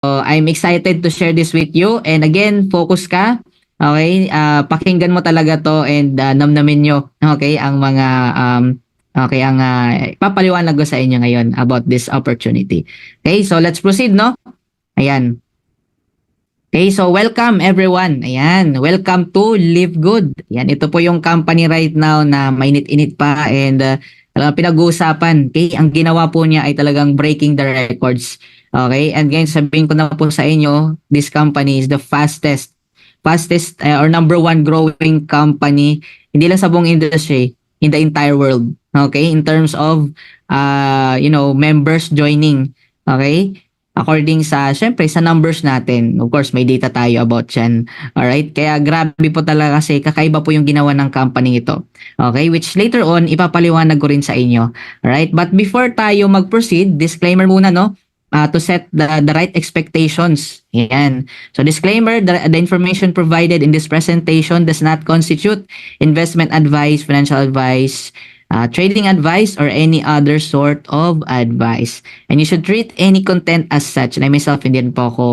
I'm excited to share this with you. And again, focus ka. Okay? Pakinggan mo talaga to and namnamin nyo. Okay? Ang papaliwanag ko sa inyo ngayon about this opportunity. Okay? So let's proceed, no? Ayan. Okay, so welcome everyone. Ayan, welcome to Live Good. Ayan, ito po yung company right now na mainit-init pa and pinag-uusapan. Okay, ang ginawa po niya ay talagang breaking the records. Okay, and again, sabihin ko na po sa inyo, this company is the fastest or number one growing company, hindi lang sa buong industry, in the entire world. Okay, in terms of, members joining. Okay, according sa, syempre, sa numbers natin. Of course, may data tayo about yan. Alright? Kaya grabe po talaga kasi kakaiba po yung ginawa ng company ito. Okay? Which later on, ipapaliwanag ko rin sa inyo. Alright? But before tayo mag-proceed, disclaimer muna, no? To set the right expectations. Yan. So disclaimer, the information provided in this presentation does not constitute investment advice, financial advice, trading advice, or any other sort of advice. And you should treat any content as such. And I myself, hindi po ako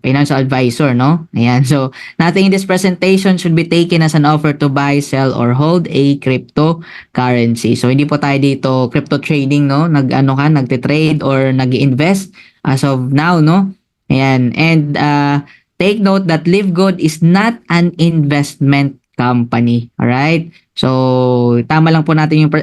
financial advisor, no? Ayan. So, nothing in this presentation should be taken as an offer to buy, sell, or hold a cryptocurrency. So, hindi po tayo dito crypto trading, no? Nagtitrade or nag-invest as of now, no? Ayan. And take note that Live Good is not an investment company. Alright? So, tama lang po natin yung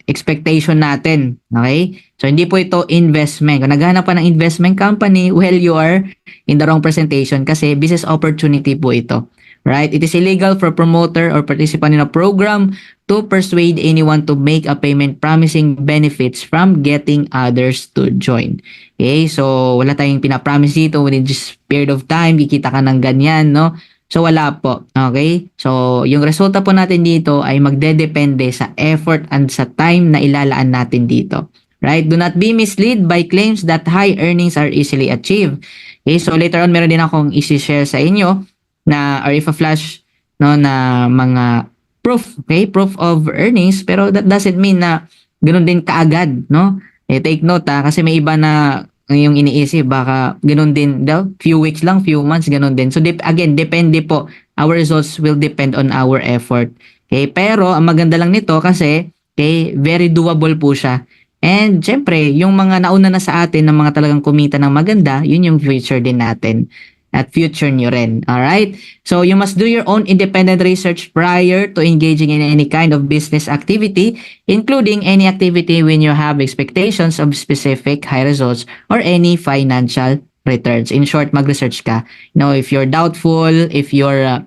expectation natin. Okay? So, hindi po ito investment. Kung naghahanap pa ng investment company, well, you are in the wrong presentation kasi business opportunity po ito. Right? It is illegal for promoter or participant in a program to persuade anyone to make a payment promising benefits from getting others to join. Okay? So, wala tayong pinapromise dito within this period of time. Kikita ka ng ganyan, no? So, wala po. Okay? So, yung resulta po natin dito ay magdedepende sa effort and sa time na ilalaan natin dito. Right? Do not be misled by claims that high earnings are easily achieved. Okay? So, later on, meron din akong isi-share sa inyo na, or if a flash, no, na mga proof, okay? Proof of earnings, pero that doesn't mean na ganoon din kaagad, no? Take note, kasi may iba na yung iniisip, baka ganun din daw, few weeks lang, few months, ganun din. So, again, depende po. Our results will depend on our effort. Okay? Pero, ang maganda lang nito kasi, okay, very doable po siya. And, syempre, yung mga nauna na sa atin na mga talagang kumita ng maganda, yun yung future din natin. At future nyo rin. Alright? So, you must do your own independent research prior to engaging in any kind of business activity, including any activity when you have expectations of specific high results or any financial returns. In short, mag-research ka. You know, if you're doubtful, if you're,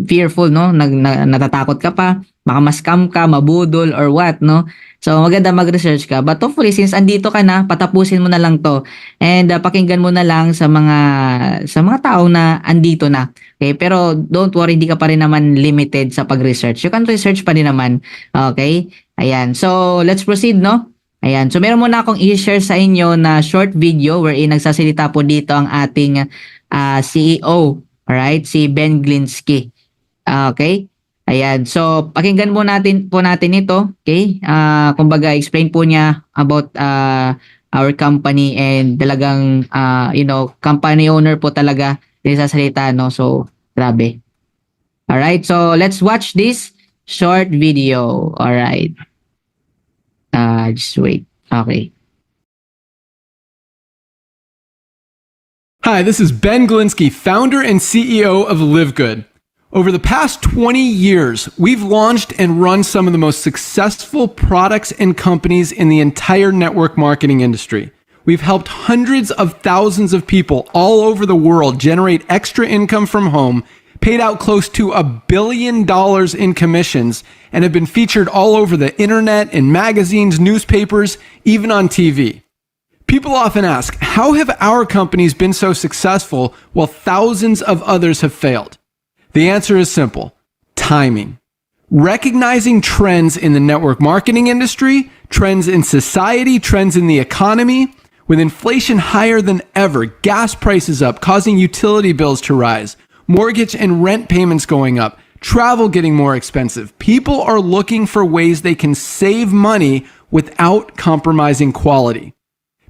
fearful, no? Natatakot ka pa, baka ma-scam ka, mabudol, or what, no? So, maganda mag-research ka. But hopefully, since andito ka na, patapusin mo na lang to. And pakinggan mo na lang sa mga tao na andito na. Okay? Pero don't worry, hindi ka pa rin naman limited sa pag-research. You can research pa rin naman. Okay? Ayan. So, let's proceed, no? Ayan. So, meron muna akong i-share sa inyo na short video wherein nagsasalita po dito ang ating CEO. Alright? Si Ben Glinsky. Okay? Ayan. So, pakinggan natin ito. Okay? Kumbaga, explain po niya about our company and talagang, company owner po talaga din sa salita, no? So, grabe. Alright. So, let's watch this short video. Alright. Just wait. Okay. Hi, this is Ben Glinsky, founder and CEO of Live Good. Over the past 20 years, we've launched and run some of the most successful products and companies in the entire network marketing industry. We've helped hundreds of thousands of people all over the world generate extra income from home, paid out close to $1 billion in commissions, and have been featured all over the internet, in magazines, newspapers, even on TV. People often ask, how have our companies been so successful while thousands of others have failed? The answer is simple: timing. Recognizing trends in the network marketing industry, trends in society, trends in the economy. With inflation higher than ever, gas prices up, causing utility bills to rise, mortgage and rent payments going up, travel getting more expensive, people are looking for ways they can save money without compromising quality.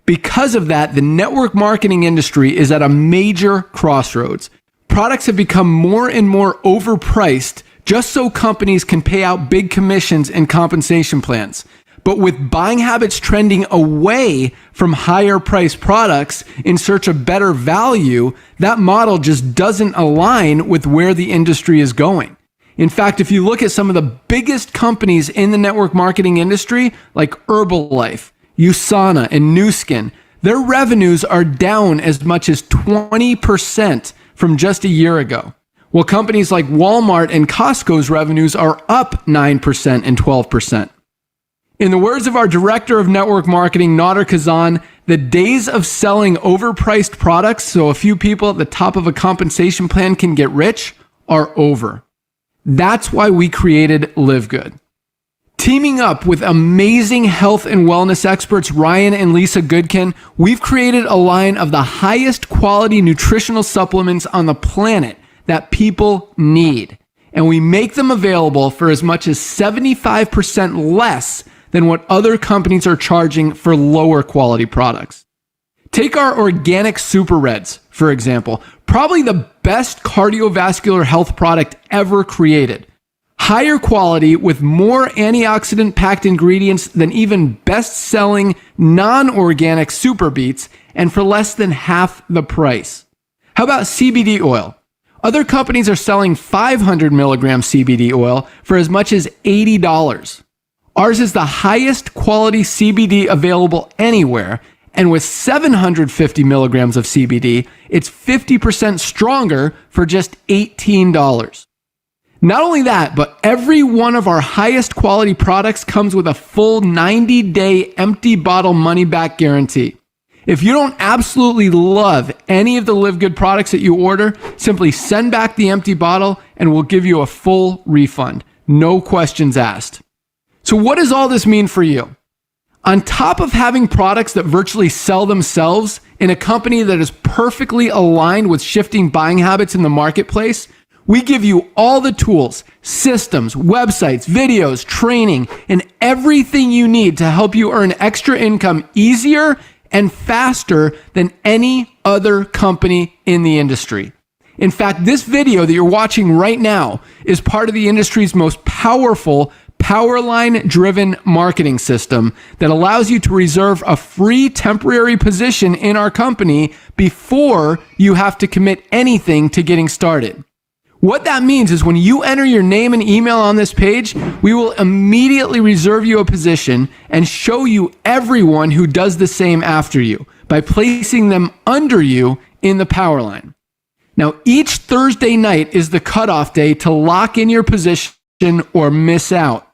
Because of that, the network marketing industry is at a major crossroads. Products have become more and more overpriced just so companies can pay out big commissions and compensation plans. But with buying habits trending away from higher priced products in search of better value, that model just doesn't align with where the industry is going. In fact, if you look at some of the biggest companies in the network marketing industry, like Herbalife, USANA, and Nu Skin, their revenues are down as much as 20% from just a year ago. While companies like Walmart and Costco's revenues are up 9% and 12%. In the words of our director of network marketing, Nader Kazan, the days of selling overpriced products so a few people at the top of a compensation plan can get rich are over. That's why we created Live Good. Teaming up with amazing health and wellness experts Ryan and Lisa Goodkin, we've created a line of the highest quality nutritional supplements on the planet that people need. And we make them available for as much as 75% less than what other companies are charging for lower quality products. Take our organic Super Reds, for example, probably the best cardiovascular health product ever created. Higher quality with more antioxidant-packed ingredients than even best-selling non-organic Super Beets, and for less than half the price. How about CBD oil? Other companies are selling 500 milligram CBD oil for as much as $80. Ours is the highest quality CBD available anywhere, and with 750 milligrams of CBD, it's 50% stronger for just $18. Not only that, but every one of our highest quality products comes with a full 90-day empty bottle money-back guarantee. If you don't absolutely love any of the Live Good products that you order, simply send back the empty bottle and we'll give you a full refund. No questions asked. So what does all this mean for you? On top of having products that virtually sell themselves in a company that is perfectly aligned with shifting buying habits in the marketplace, we give you all the tools, systems, websites, videos, training, and everything you need to help you earn extra income easier and faster than any other company in the industry. In fact, this video that you're watching right now is part of the industry's most powerful Powerline-driven marketing system that allows you to reserve a free temporary position in our company before you have to commit anything to getting started. What that means is when you enter your name and email on this page, we will immediately reserve you a position and show you everyone who does the same after you by placing them under you in the Powerline. Now, each Thursday night is the cutoff day to lock in your position or miss out.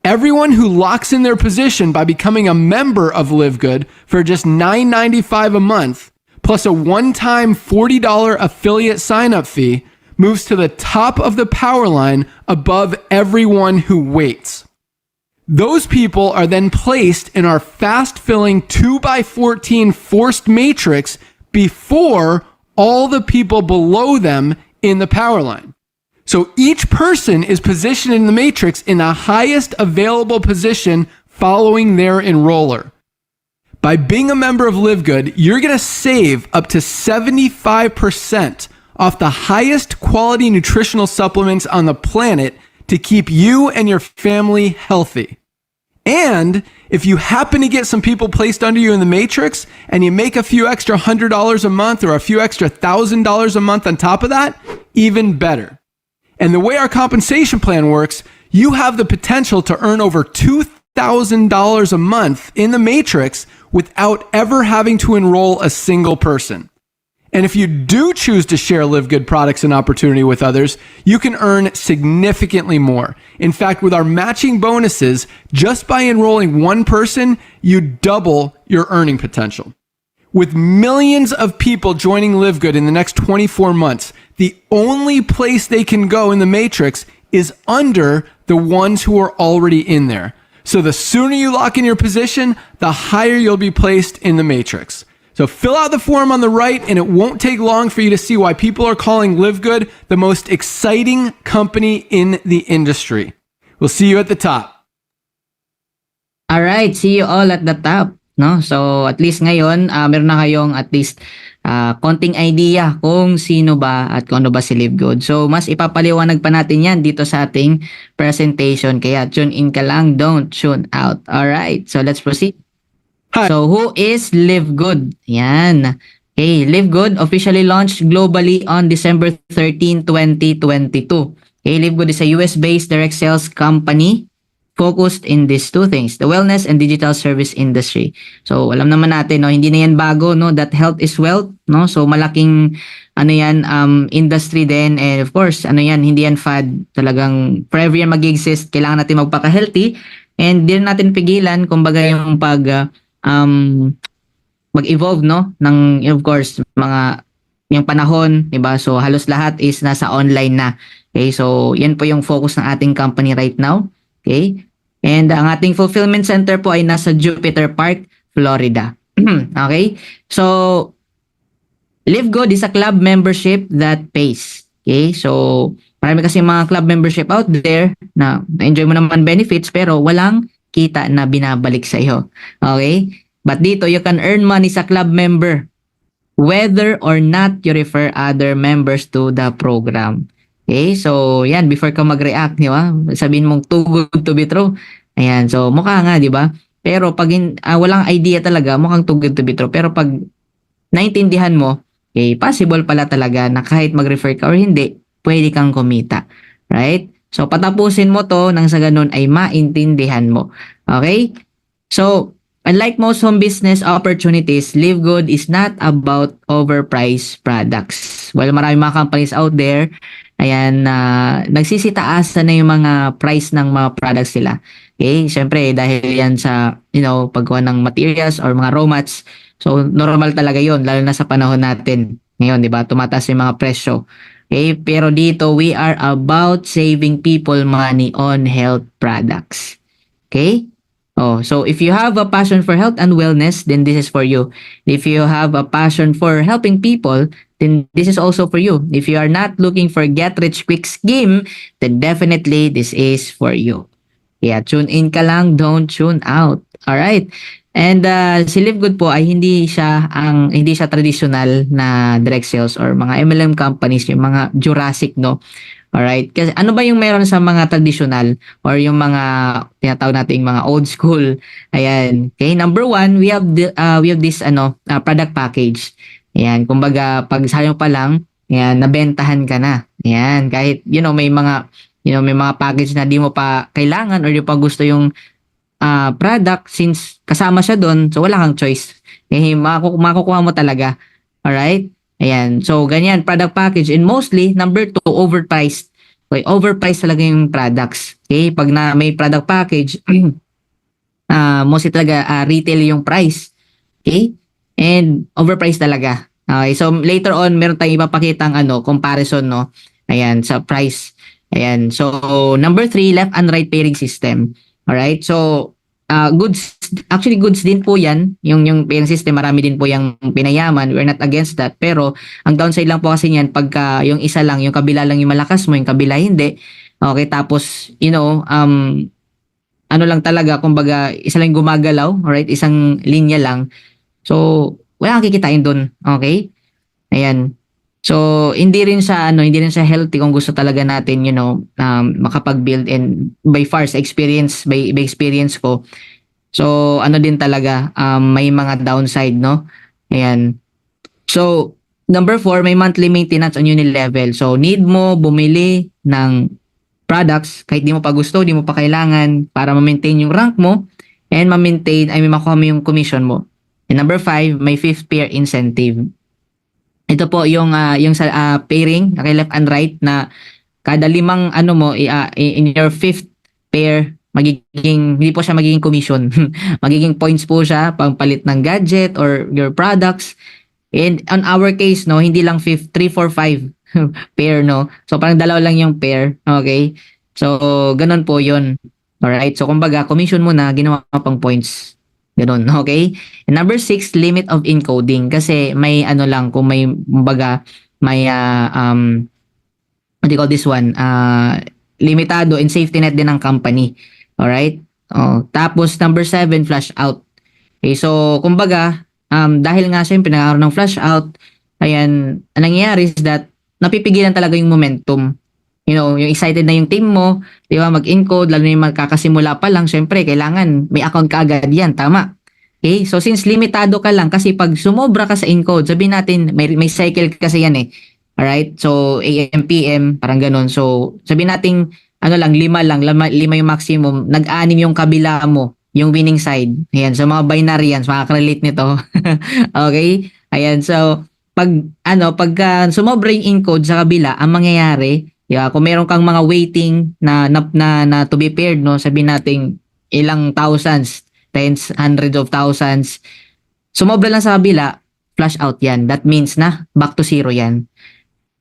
Everyone who locks in their position by becoming a member of Live Good for just $9.95 a month, plus a one-time $40 affiliate sign-up fee, moves to the top of the power line above everyone who waits. Those people are then placed in our fast-filling 2x14 forced matrix before all the people below them in the power line. So each person is positioned in the matrix in the highest available position following their enroller. By being a member of Live Good, you're going to save up to 75% off the highest quality nutritional supplements on the planet to keep you and your family healthy. And if you happen to get some people placed under you in the matrix and you make a few extra $100 a month or a few extra $1,000 a month on top of that, even better. And the way our compensation plan works, you have the potential to earn over $2,000 a month in the matrix without ever having to enroll a single person. And if you do choose to share Live Good products and opportunity with others, you can earn significantly more. In fact, with our matching bonuses, just by enrolling one person, you double your earning potential. With millions of people joining Live Good in the next 24 months, the only place they can go in the matrix is under the ones who are already in there. So the sooner you lock in your position, the higher you'll be placed in the matrix. So fill out the form on the right, and it won't take long for you to see why people are calling Live Good the most exciting company in the industry. We'll see you at the top. All right, see you all at the top. no? So at least ngayon, meron na kayong at least konting idea kung sino ba at kung ano ba si Live Good. So mas ipapaliwanag pa natin yan dito sa ating presentation. Kaya tune in ka lang, don't tune out. Alright, so let's proceed. Hi. So who is Live Good? Yan. Okay, Live Good officially launched globally on December 13, 2022. Okay, Live Good is a US-based direct sales company focused in these two things, the wellness and digital service industry. So alam naman natin, no, hindi na yan bago, no, that health is wealth, no? So malaking ano yan, industry din, and of course, ano yan, hindi yan fad, talagang forever yan mag-exist, kailangan natin magpaka-healthy, and di natin pigilan, kumbaga yung pag mag-evolve, no, ng of course mga yung panahon, 'di ba? So halos lahat is nasa online na. Okay? So yan po yung focus ng ating company right now. Okay? And ang ating fulfillment center po ay nasa Jupiter Park, Florida. Okay? So Live Good is a club membership that pays. Okay? So marami kasi mga club membership out there na enjoy mo naman benefits pero walang kita na binabalik sa iyo. Okay? But dito you can earn money sa club member whether or not you refer other members to the program. Okay, so yan, before ka mag-react, di ba? Sabihin mong too good to be true. Ayan, so mukha nga, di ba? Pero pag walang idea talaga, mukhang too good to be true. Pero pag naintindihan mo, okay, possible pala talaga na kahit mag-refer ka or hindi, pwede kang kumita. Right? So patapusin mo to nang sa ganun ay maintindihan mo. Okay? So, unlike most home business opportunities, Live Good is not about overpriced products. Well, marami mga companies out there, ayan, nagsisitaasan na yung mga price ng mga products nila. Okay, syempre dahil yan sa, pagkuha ng materials or mga raw mats. So, normal talaga yon lalo na sa panahon natin. Ngayon, di ba, tumataas yung mga presyo. Okay, pero dito, we are about saving people money on health products. Okay? Oh, so if you have a passion for health and wellness, then this is for you. If you have a passion for helping people, then this is also for you. If you are not looking for get rich quick scheme, then definitely this is for you. Yeah, tune in ka lang, don't tune out. All right. And si Live Good po ay hindi siya traditional na direct sales or mga MLM companies, yung mga Jurassic, no. Alright, kasi ano ba yung meron sa mga traditional or yung mga tinatawag nating mga old school? Ayan. Okay, number one, we have this product package. Ayan, kumbaga pag sayo pa lang, ayan, nabentahan ka na. Ayan, kahit may mga package na di mo pa kailangan or di pa gusto yung product, since kasama siya doon, so wala kang choice. Makukuha mo talaga. Alright? Ayan. So, ganyan, product package. And mostly, number two, overpriced. Okay, overpriced talaga yung products. Okay, pag may product package, mostly talaga retail yung price. Okay? And overpriced talaga. Okay, so later on, meron tayong ipapakitang comparison, no? Ayan, sa price. Ayan. So, number three, left and right pairing system. Alright? So, goods din po yan, yung paying system, marami din po yung pinayaman, we're not against that, pero ang downside lang po kasi niyan, pagka yung isa lang, yung kabila lang yung malakas mo, yung kabila hindi, okay, tapos, lang talaga, kumbaga, isa lang gumagalaw, alright, isang linya lang, so, wala kang kikitain dun, okay, ayan, so, hindi rin sa healthy kung gusto talaga natin, makapag-build, and by far sa experience, by experience ko, so din talaga, may mga downside, no? Ayan. So, number 4, may monthly maintenance on unit level. So, need mo bumili ng products kahit di mo pa gusto, di mo pa kailangan para ma-maintain yung rank mo and may makuha mo yung commission mo. And number 5, may 5th pair incentive. Ito po yung sa pairing, okay, left and right, na kada 5 in your 5th pair, hindi po siya magiging commission. Magiging points po siya pangpalit ng gadget or your products. And on our case, no, hindi lang 3, 4, 5 pair, no. So parang dalawa lang yung pair, okay? So ganun po 'yon. All right? So kumbaga, commission mo na, ginawa pang points. Ganun, okay? And number 6, limit of encoding. Kasi may kung may, kumbaga, may, what do you call this one? Limitado and safety net din ng company. Alright? Oh, tapos, number 7, flash out. Okay, so kumbaga, dahil nga siyempre nagkakaroon ng flash out, ayan, ang nangyayari is that napipigilan talaga yung momentum. Yung excited na yung team mo, di ba, mag-encode, lalo na yung magkakasimula pa lang, syempre, kailangan may account ka agad yan, tama. Okay, so since limitado ka lang, kasi pag sumobra ka sa encode, sabihin natin, may cycle kasi yan eh. Alright, so AM, PM, parang ganun. So sabihin natin, lima yung maximum, nag-anim yung kabila mo, yung winning side. Ayan, so mga binarians, makaka-relate nito. Okay, ayan, so pag sumobra yung encode sa kabila, ang mangyayari, yeah, kung meron kang mga waiting na to be paired, no, sabihin natin ilang thousands, tens, hundreds of thousands, sumobra lang sa kabila, flash out yan. That means na back to zero yan.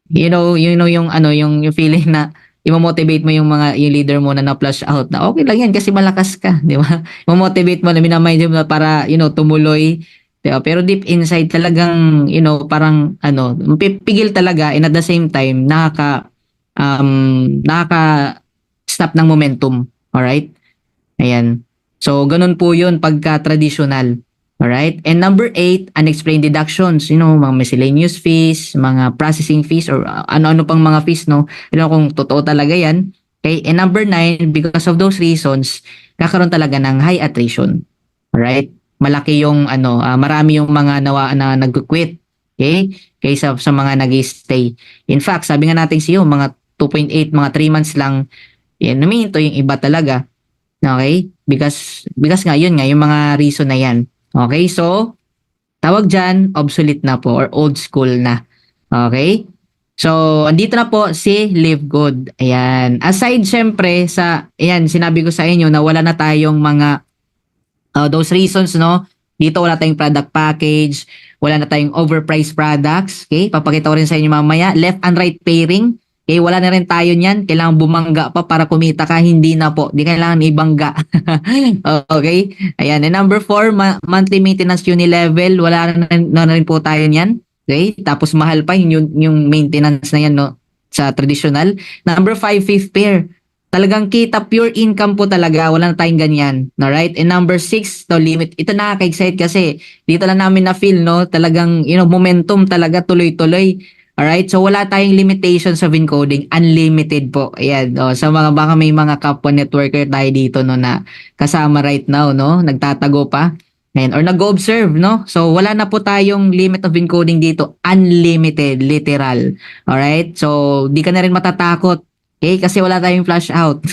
Yung feeling na i-motivate mo yung leader mo na flash out na okay lang yan kasi malakas ka, di ba? I-motivate mo na minamind mo na para, tumuloy. Diba? Pero deep inside talagang, parang, pipigil talaga and at the same time, nakaka-stop ng momentum. Alright? Ayan. So, ganun po yun pagka traditional. Alright? And number 8, unexplained deductions. Mga miscellaneous fees, mga processing fees, or ano-ano pang mga fees, no? Kung totoo talaga yan. Okay? And number 9, because of those reasons, kakaroon talaga ng high attrition. Alright? Malaki yung, marami yung mga na nag-quit. Okay? Kaysa sa mga nag-stay. In fact, sabi nga natin siyo, mga 2.8, mga 3 months lang, yan, huminto yung iba talaga. Okay? Because nga, yun nga, yung mga reason na yan. Okay? So, tawag dyan, obsolete na po or old school na. Okay? So, andito na po si Live Good. Ayan. Aside, syempre, sinabi ko sa inyo na wala na tayong mga those reasons, no? Dito wala tayong product package, wala na tayong overpriced products. Okay? Papakita ko rin sa inyo mamaya. Left and right pairing. Okay, wala na rin tayo niyan. Kailangan bumangga pa para kumita ka. Hindi na po. Di kailangan ibangga. Okay? Ayan. And number 4, monthly maintenance unilevel. Wala na rin po tayo niyan. Okay? Tapos mahal pa yung maintenance na yan, no? Sa traditional. Number 5, fifth pair. Talagang kita, pure income po talaga. Wala na tayong ganyan. Alright? And number 6, to limit. Ito nakaka-excite kasi dito lang namin na-feel, no? Talagang, momentum talaga tuloy-tuloy. Alright, so wala tayong limitation sa Vincoding, unlimited po. Ayan, sa mga baka may mga kapwa networker tayo dito no na kasama right now, no, nagtatago pa. Ayan, or nag-observe, no? So wala na po tayong limit of encoding dito, unlimited, literal. Alright, so di ka na rin matatakot. Okay, kasi wala tayong flash out.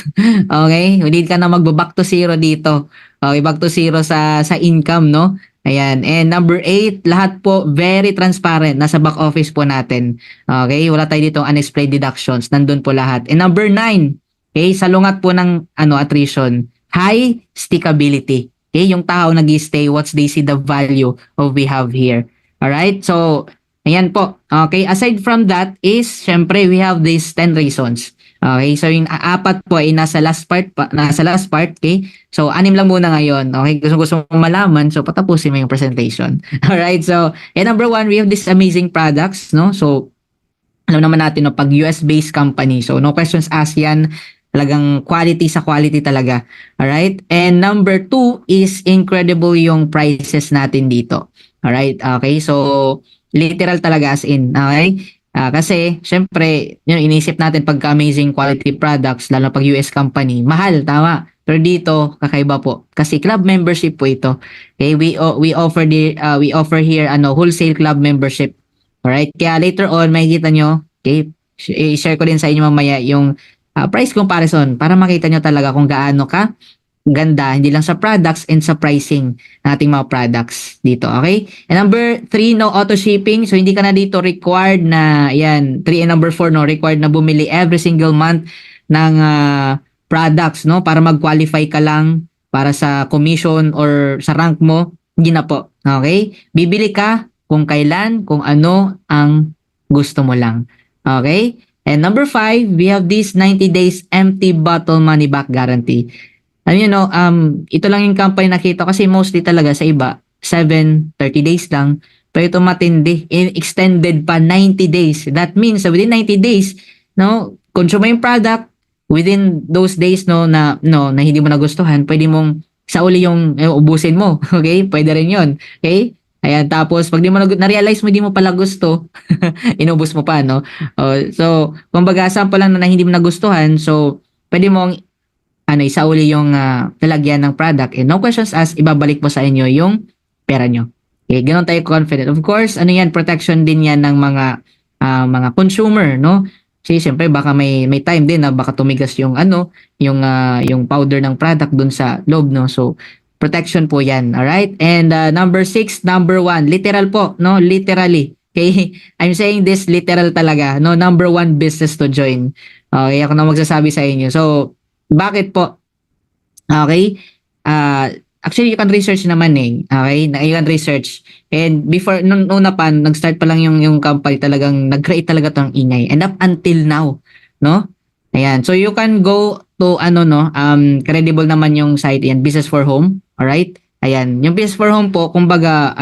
Okay, hindi ka na magbo-back to zero dito. Okay, back to zero sa income, no? Ayan. And number 8, lahat po very transparent. Nasa back office po natin. Okay? Wala tayo dito unexplained deductions. Nandun po lahat. And number 9, okay, salungat po ng attrition. High stickability. Okay? Yung tao nag-stay once they see the value of we have here. Alright? So, ayan po. Okay? Aside from that is, syempre, we have these 10 reasons. Okay, so yung 4 po ay nasa last part, okay? So 6 lang muna ngayon, okay? Gusto mong malaman, so patapusin mo yung presentation. All right, so number 1, we have these amazing products, no? So alam naman natin, no, pag US-based company, so no questions asked yan, talagang quality sa quality talaga. All right? And number 2 is incredible yung prices natin dito. All right? Okay, so literal talaga as in, okay? Kasi, syempre, inisip natin pagka amazing quality products, lalo pag US company, mahal, tama. Pero dito, kakaiba po. Kasi club membership po ito. Okay, we offer here wholesale club membership. Alright? Kaya later on, makikita nyo, okay, i-share ko din sa inyo mamaya yung price comparison para makita nyo talaga kung gaano ka ganda, hindi lang sa products and sa pricing nating mga products dito, okay? And number 3, no auto shipping. So, hindi ka na dito required na, 3 and number 4, no, required na bumili every single month ng products, no? Para mag-qualify ka lang para sa commission or sa rank mo. Hindi na po, okay? Bibili ka kung kailan, kung ano ang gusto mo lang, okay? And number 5, we have this 90 days empty bottle money back guarantee. Ito lang yung company nakita kasi mostly talaga sa iba, 30 days lang. Pero ito matindi, extended pa 90 days. That means within 90 days, no, consume mo yung product, within those days na hindi mo nagustuhan, pwede mong sa uli yung ubusin mo. Okay? Pwede rin yun. Okay? Ayan, tapos pag di mo na-realize mo di mo pala gusto, inubos mo pa, no? So, kumbaga, sample lang na hindi mo nagustuhan, so, pwede mong isauli yung lalagyan ng product and no questions asked, ibabalik mo sa inyo yung pera nyo. Okay, ganun tayo confident. Of course, yan, protection din yan ng mga consumer, no? Kasi siyempre baka may time din na baka tumigas yung yung powder ng product dun sa loob, no? So, protection po yan, alright? And number 6, number 1, literal po, no? Literally. Okay? I'm saying this literal talaga, no? Number 1 business to join. Okay, ako na magsasabi sa inyo. So, bakit po? Okay? Actually, you can research naman eh. Okay? You can research. And before, nung una pa, nag-start pa lang yung company, talagang nag-create talaga tong ingay. And up until now, no? Ayan. So, you can go to, credible naman yung site yan, Business for Home. Alright? Ayan. Yung Business for Home po, kumbaga,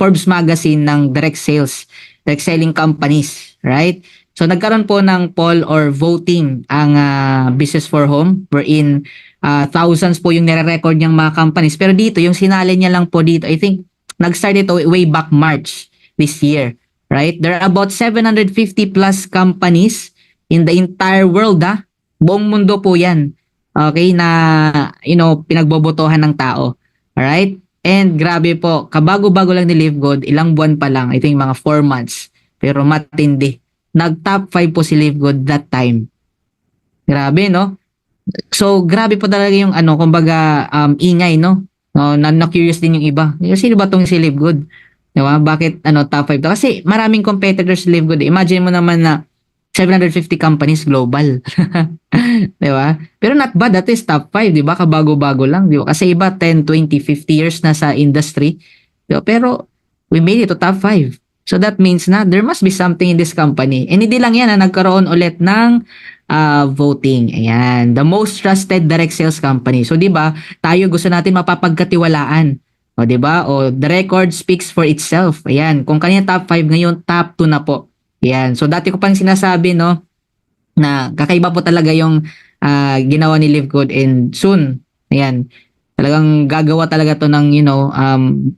Forbes magazine ng direct selling companies. Right? So, nagkaroon po ng poll or voting ang Business for Home wherein thousands po yung nire-record niyang mga companies. Pero dito, yung sinali niya lang po dito, I think, nag-start ito way back March this year. Right? There are about 750 plus companies in the entire world, buong mundo po yan. Okay, na, pinagbobotohan ng tao. Alright? And grabe po, kabago-bago lang ni Live Good, ilang buwan pa lang, I think mga 4 months. Pero matindi. Nag-top 5 po si Live Good that time. Grabe, no? So, grabe po talaga yung, kumbaga, ingay, no? Na-curious din yung iba. Sino ba tong si Live Good? Diba? Bakit, top 5 to? Kasi maraming competitors si Live Good. Imagine mo naman na 750 companies global. Diba? Pero not bad, that is top 5, diba? Kabago-bago lang, diba? Kasi iba 10, 20, 50 years na sa industry. Diba? Pero we made it to top 5. So that means na there must be something in this company. And hindi lang yan na nagkaroon ulit ng voting. Ayan. The most trusted direct sales company. So diba, tayo gusto natin mapapagkatiwalaan. O diba? O the record speaks for itself. Ayan. Kung kanina top 5 ngayon, top 2 na po. Yan. So dati ko pang sinasabi, no, na kakaiba po talaga yung ginawa ni Live Good and soon, ayan, talagang gagawa talaga to ng,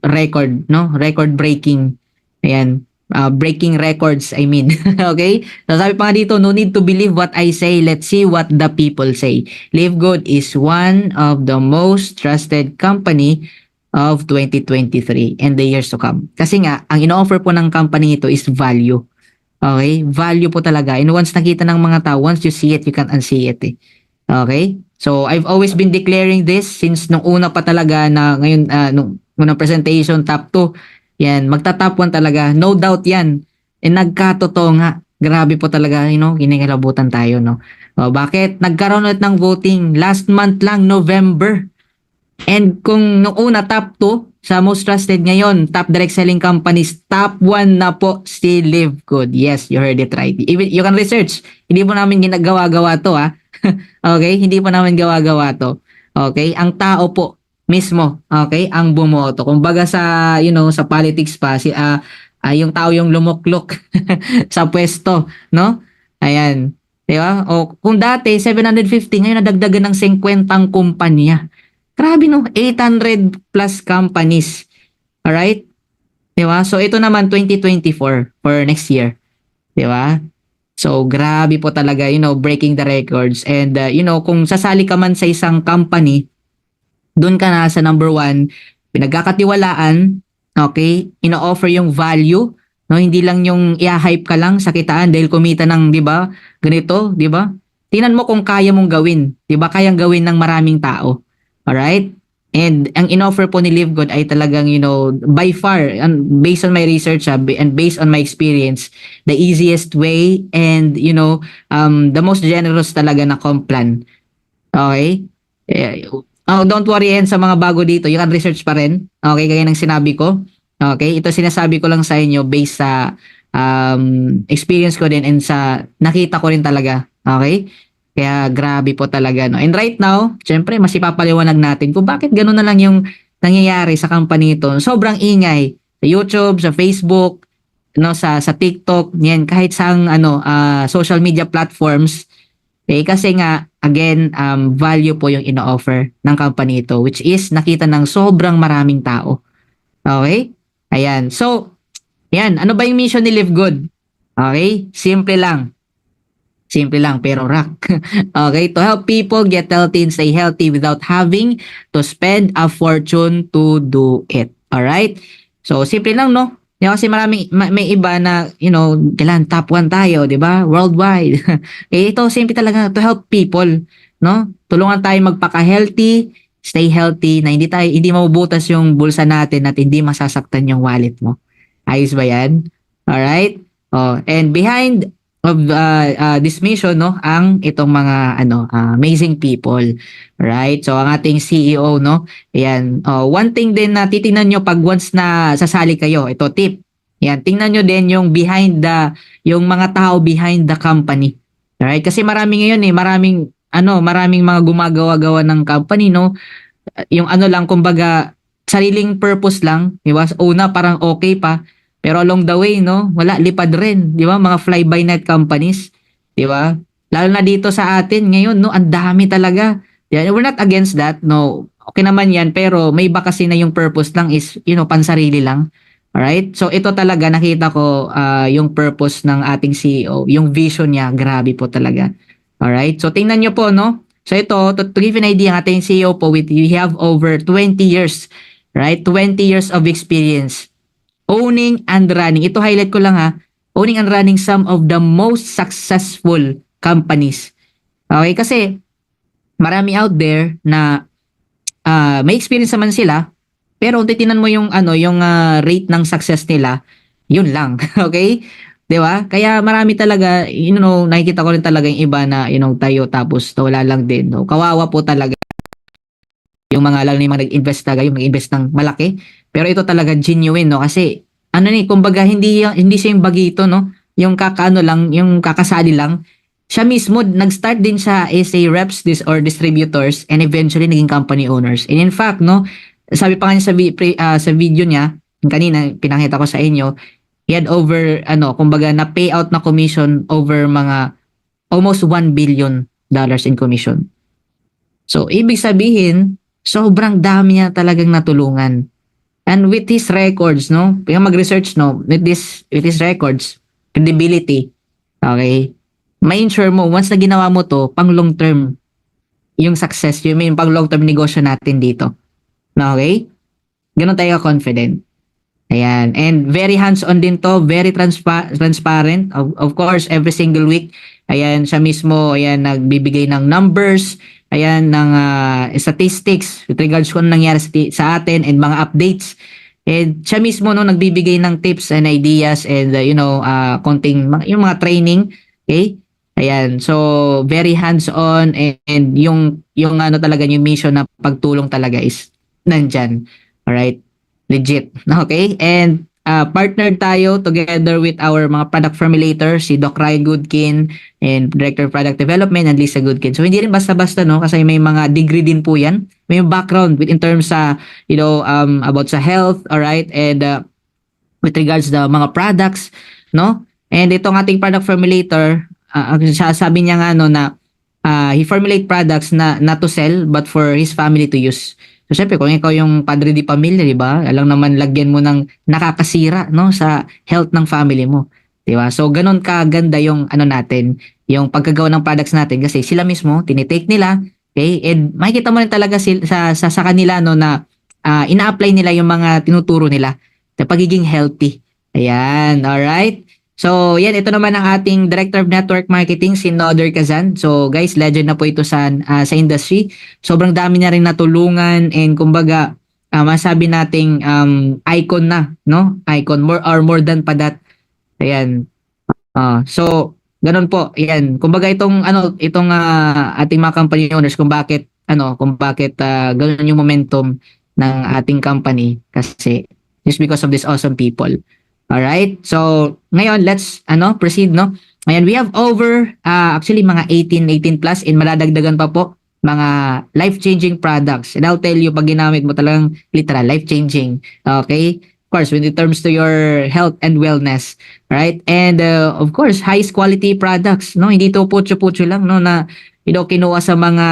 record, no? Record breaking. Ayan. Breaking records, I mean. Okay? So sabi pa nga dito, no need to believe what I say. Let's see what the people say. Live Good is one of the most trusted company of 2023 and the years to come. Kasi nga, ang ino-offer po ng company ito is value. Okay? Value po talaga. And once nakita ng mga tao, once you see it, you can't unsee it. Okay? So, I've always been declaring this since nung una pa talaga na ngayon, nung unang presentation, top 2. Yan, magta-top 1 talaga. No doubt yan. And nagkatotoo nga. Grabe po talaga, kinikilabutan tayo, no? Bakit? Nagkaroon ulit ng voting last month lang, November. And kung nung una, top 2, sa most trusted ngayon, top direct selling companies, top 1 na po si Live Good. Yes, you heard it right. Even, you can research. Hindi po namin ginagawa-gawa to, Okay? Hindi po namin gawa-gawa to. Okay? Ang tao po mismo, okay? Ang bumoto. Kumbaga sa, sa politics pa, yung tao yung lumuklok sa pwesto, no? Ayan. Di ba? O, kung dati, 750, ngayon nadagdagan ng 50 kumpanya. Grabe, no? 800 plus companies. Alright? Diba? So, ito naman 2024 for next year. Diba? So, grabe po talaga, breaking the records. And, kung sasali ka man sa isang company, dun ka na sa number 1, pinagkakatiwalaan, okay? Ino-offer yung value, no? Hindi lang yung i-hype ka lang sa kitaan dahil kumita ng, diba? Ganito, diba? Tingnan mo kung kaya mong gawin. Diba? Kayang gawin ng maraming tao. Alright? And ang in-offer po ni Live Good ay talagang, by far, based on my research and based on my experience, the easiest way and, the most generous talaga na comp plan. Okay? Don't worry yan sa mga bago dito. You can research pa rin. Okay? Kaya ng sinabi ko. Okay? Ito sinasabi ko lang sa inyo based sa experience ko din and sa nakita ko rin talaga. Okay? Kaya grabe po talaga, no. And right now, syempre mas ipapaliwanag natin kung bakit gano'n na lang yung nangyayari sa company ito. Sobrang ingay sa YouTube, sa Facebook, sa TikTok, yan kahit sa social media platforms. Kasi nga again, value po yung ino-offer ng company ito, which is nakita ng sobrang maraming tao. Okay? Ayan. So, yan. Ano ba yung mission ni Live Good? Okay? Simple lang. Simple lang, pero rock. Okay? To help people get healthy and stay healthy without having to spend a fortune to do it. Alright? So, simple lang, no? Kasi maraming, may iba na, kailangan top 1 tayo, di ba? Worldwide. Ito, simple talaga, to help people, no? Tulungan tayo magpaka-healthy, stay healthy, na hindi mabubutas yung bulsa natin at hindi masasaktan yung wallet mo. Ayos ba yan? Alright? Oh, and behind of this mission, no, ang itong mga amazing people, right? So ang ating CEO, no, ayan, one thing din na titingnan nyo pag once na sasali kayo, ito tip, yan, tingnan nyo din yung yung mga tao behind the company, right? Kasi marami ngayon maraming mga gumagawa-gawa ng company, no, yung lang, kumbaga sariling purpose lang, di ba? Una parang okay pa, pero along the way, no, wala, lipad rin, di ba? Mga fly-by-night companies, di ba? Lalo na dito sa atin ngayon, no, ang dami talaga. Yeah, we're not against that, no. Okay naman yan, pero may iba kasi na yung purpose lang is, pansarili lang. Alright? So ito talaga, nakita ko yung purpose ng ating CEO, yung vision niya, grabe po talaga. Alright? So tingnan nyo po, no? So ito, to give an idea, ang ating CEO po, we have over 20 years, right? 20 years of experience owning and running. Ito highlight ko lang, owning and running some of the most successful companies. Okay, kasi marami out there na may experience naman sila, pero kung titinan mo yung rate ng success nila, yun lang. Okay? 'Di ba? Kaya marami talaga, nakikita ko rin talaga yung iba na tayo tapos wala lang din. No? Kawawa po talaga yung mga lalo na yung mga nag-invest talaga, yung nag-invest ng malaki. Pero ito talaga genuine, no? Kasi kumbaga hindi siya yung bagito, no? Yung yung kakasali lang. Siya mismo nag-start din siya as a reps or distributors and eventually naging company owners. And in fact, no, sabi pa nga niya sa video niya, kanina pinakita ko sa inyo, he had over kumbaga na payout na commission over mga almost $1 billion in commission. So ibig sabihin, sobrang dami niya talagang natulungan. And with his records, no, kaya mag-research, no, with his records, credibility, okay, may ensure mo, once na ginawa mo to, pang long term, yung success, pang long term negosyo natin dito. Okay? Ganun tayo confident. Ayan. And very hands-on din to, very transparent. Of course, every single week, ayan, siya mismo, ayan, nagbibigay ng numbers, ayan, ng statistics with regards kung nangyari sa atin and mga updates. And siya mismo, no, nagbibigay ng tips and ideas and, konting, yung mga training. Okay? Ayan. So, very hands-on and yung talaga, yung mission na pagtulong talaga is nandyan. Alright? Legit. Okay? And partnered tayo together with our mga product formulators, si Doc Ryan Goodkin and Director of Product Development and Lisa Goodkin. So hindi rin basta-basta, no, kasi may mga degree din po yan. May background in terms sa about sa health, all right, and with regards the mga products, no? And itong ating product formulator, sabi niya nga na he formulate products na not to sell but for his family to use. So, syempre, kung ikaw yung padre di pamilya, di ba? Alam naman, lagyan mo ng nakakasira, no, sa health ng family mo. Di ba? So, ganun kaganda yung, natin, yung pagkagawa ng products natin kasi sila mismo, tinitake nila, okay? And makikita mo rin talaga sa kanila, no, na ina-apply nila yung mga tinuturo nila sa pagiging healthy. Ayan, alright? So, yan, ito naman ang ating Director of Network Marketing, si Noder Kazan. So, guys, legend na po ito sa industry. Sobrang dami na rin natulungan and kumbaga, masabi nating icon na, no? Icon, more than pa that. Ayan. So, ganun po. Ayan. Kumbaga itong ating mga company owners kung bakit ganun yung momentum ng ating company kasi just because of these awesome people. Alright? So, ngayon, let's proceed, no? Ngayon, we have over, actually, mga 18 plus and maladagdagan pa po mga life-changing products. And I'll tell you, pag ginamit mo talagang literal, life-changing. Okay? Of course, when it terms to your health and wellness, right? And of course, highest quality products, no? Hindi to putyo-putyo lang, no, na kinuha sa mga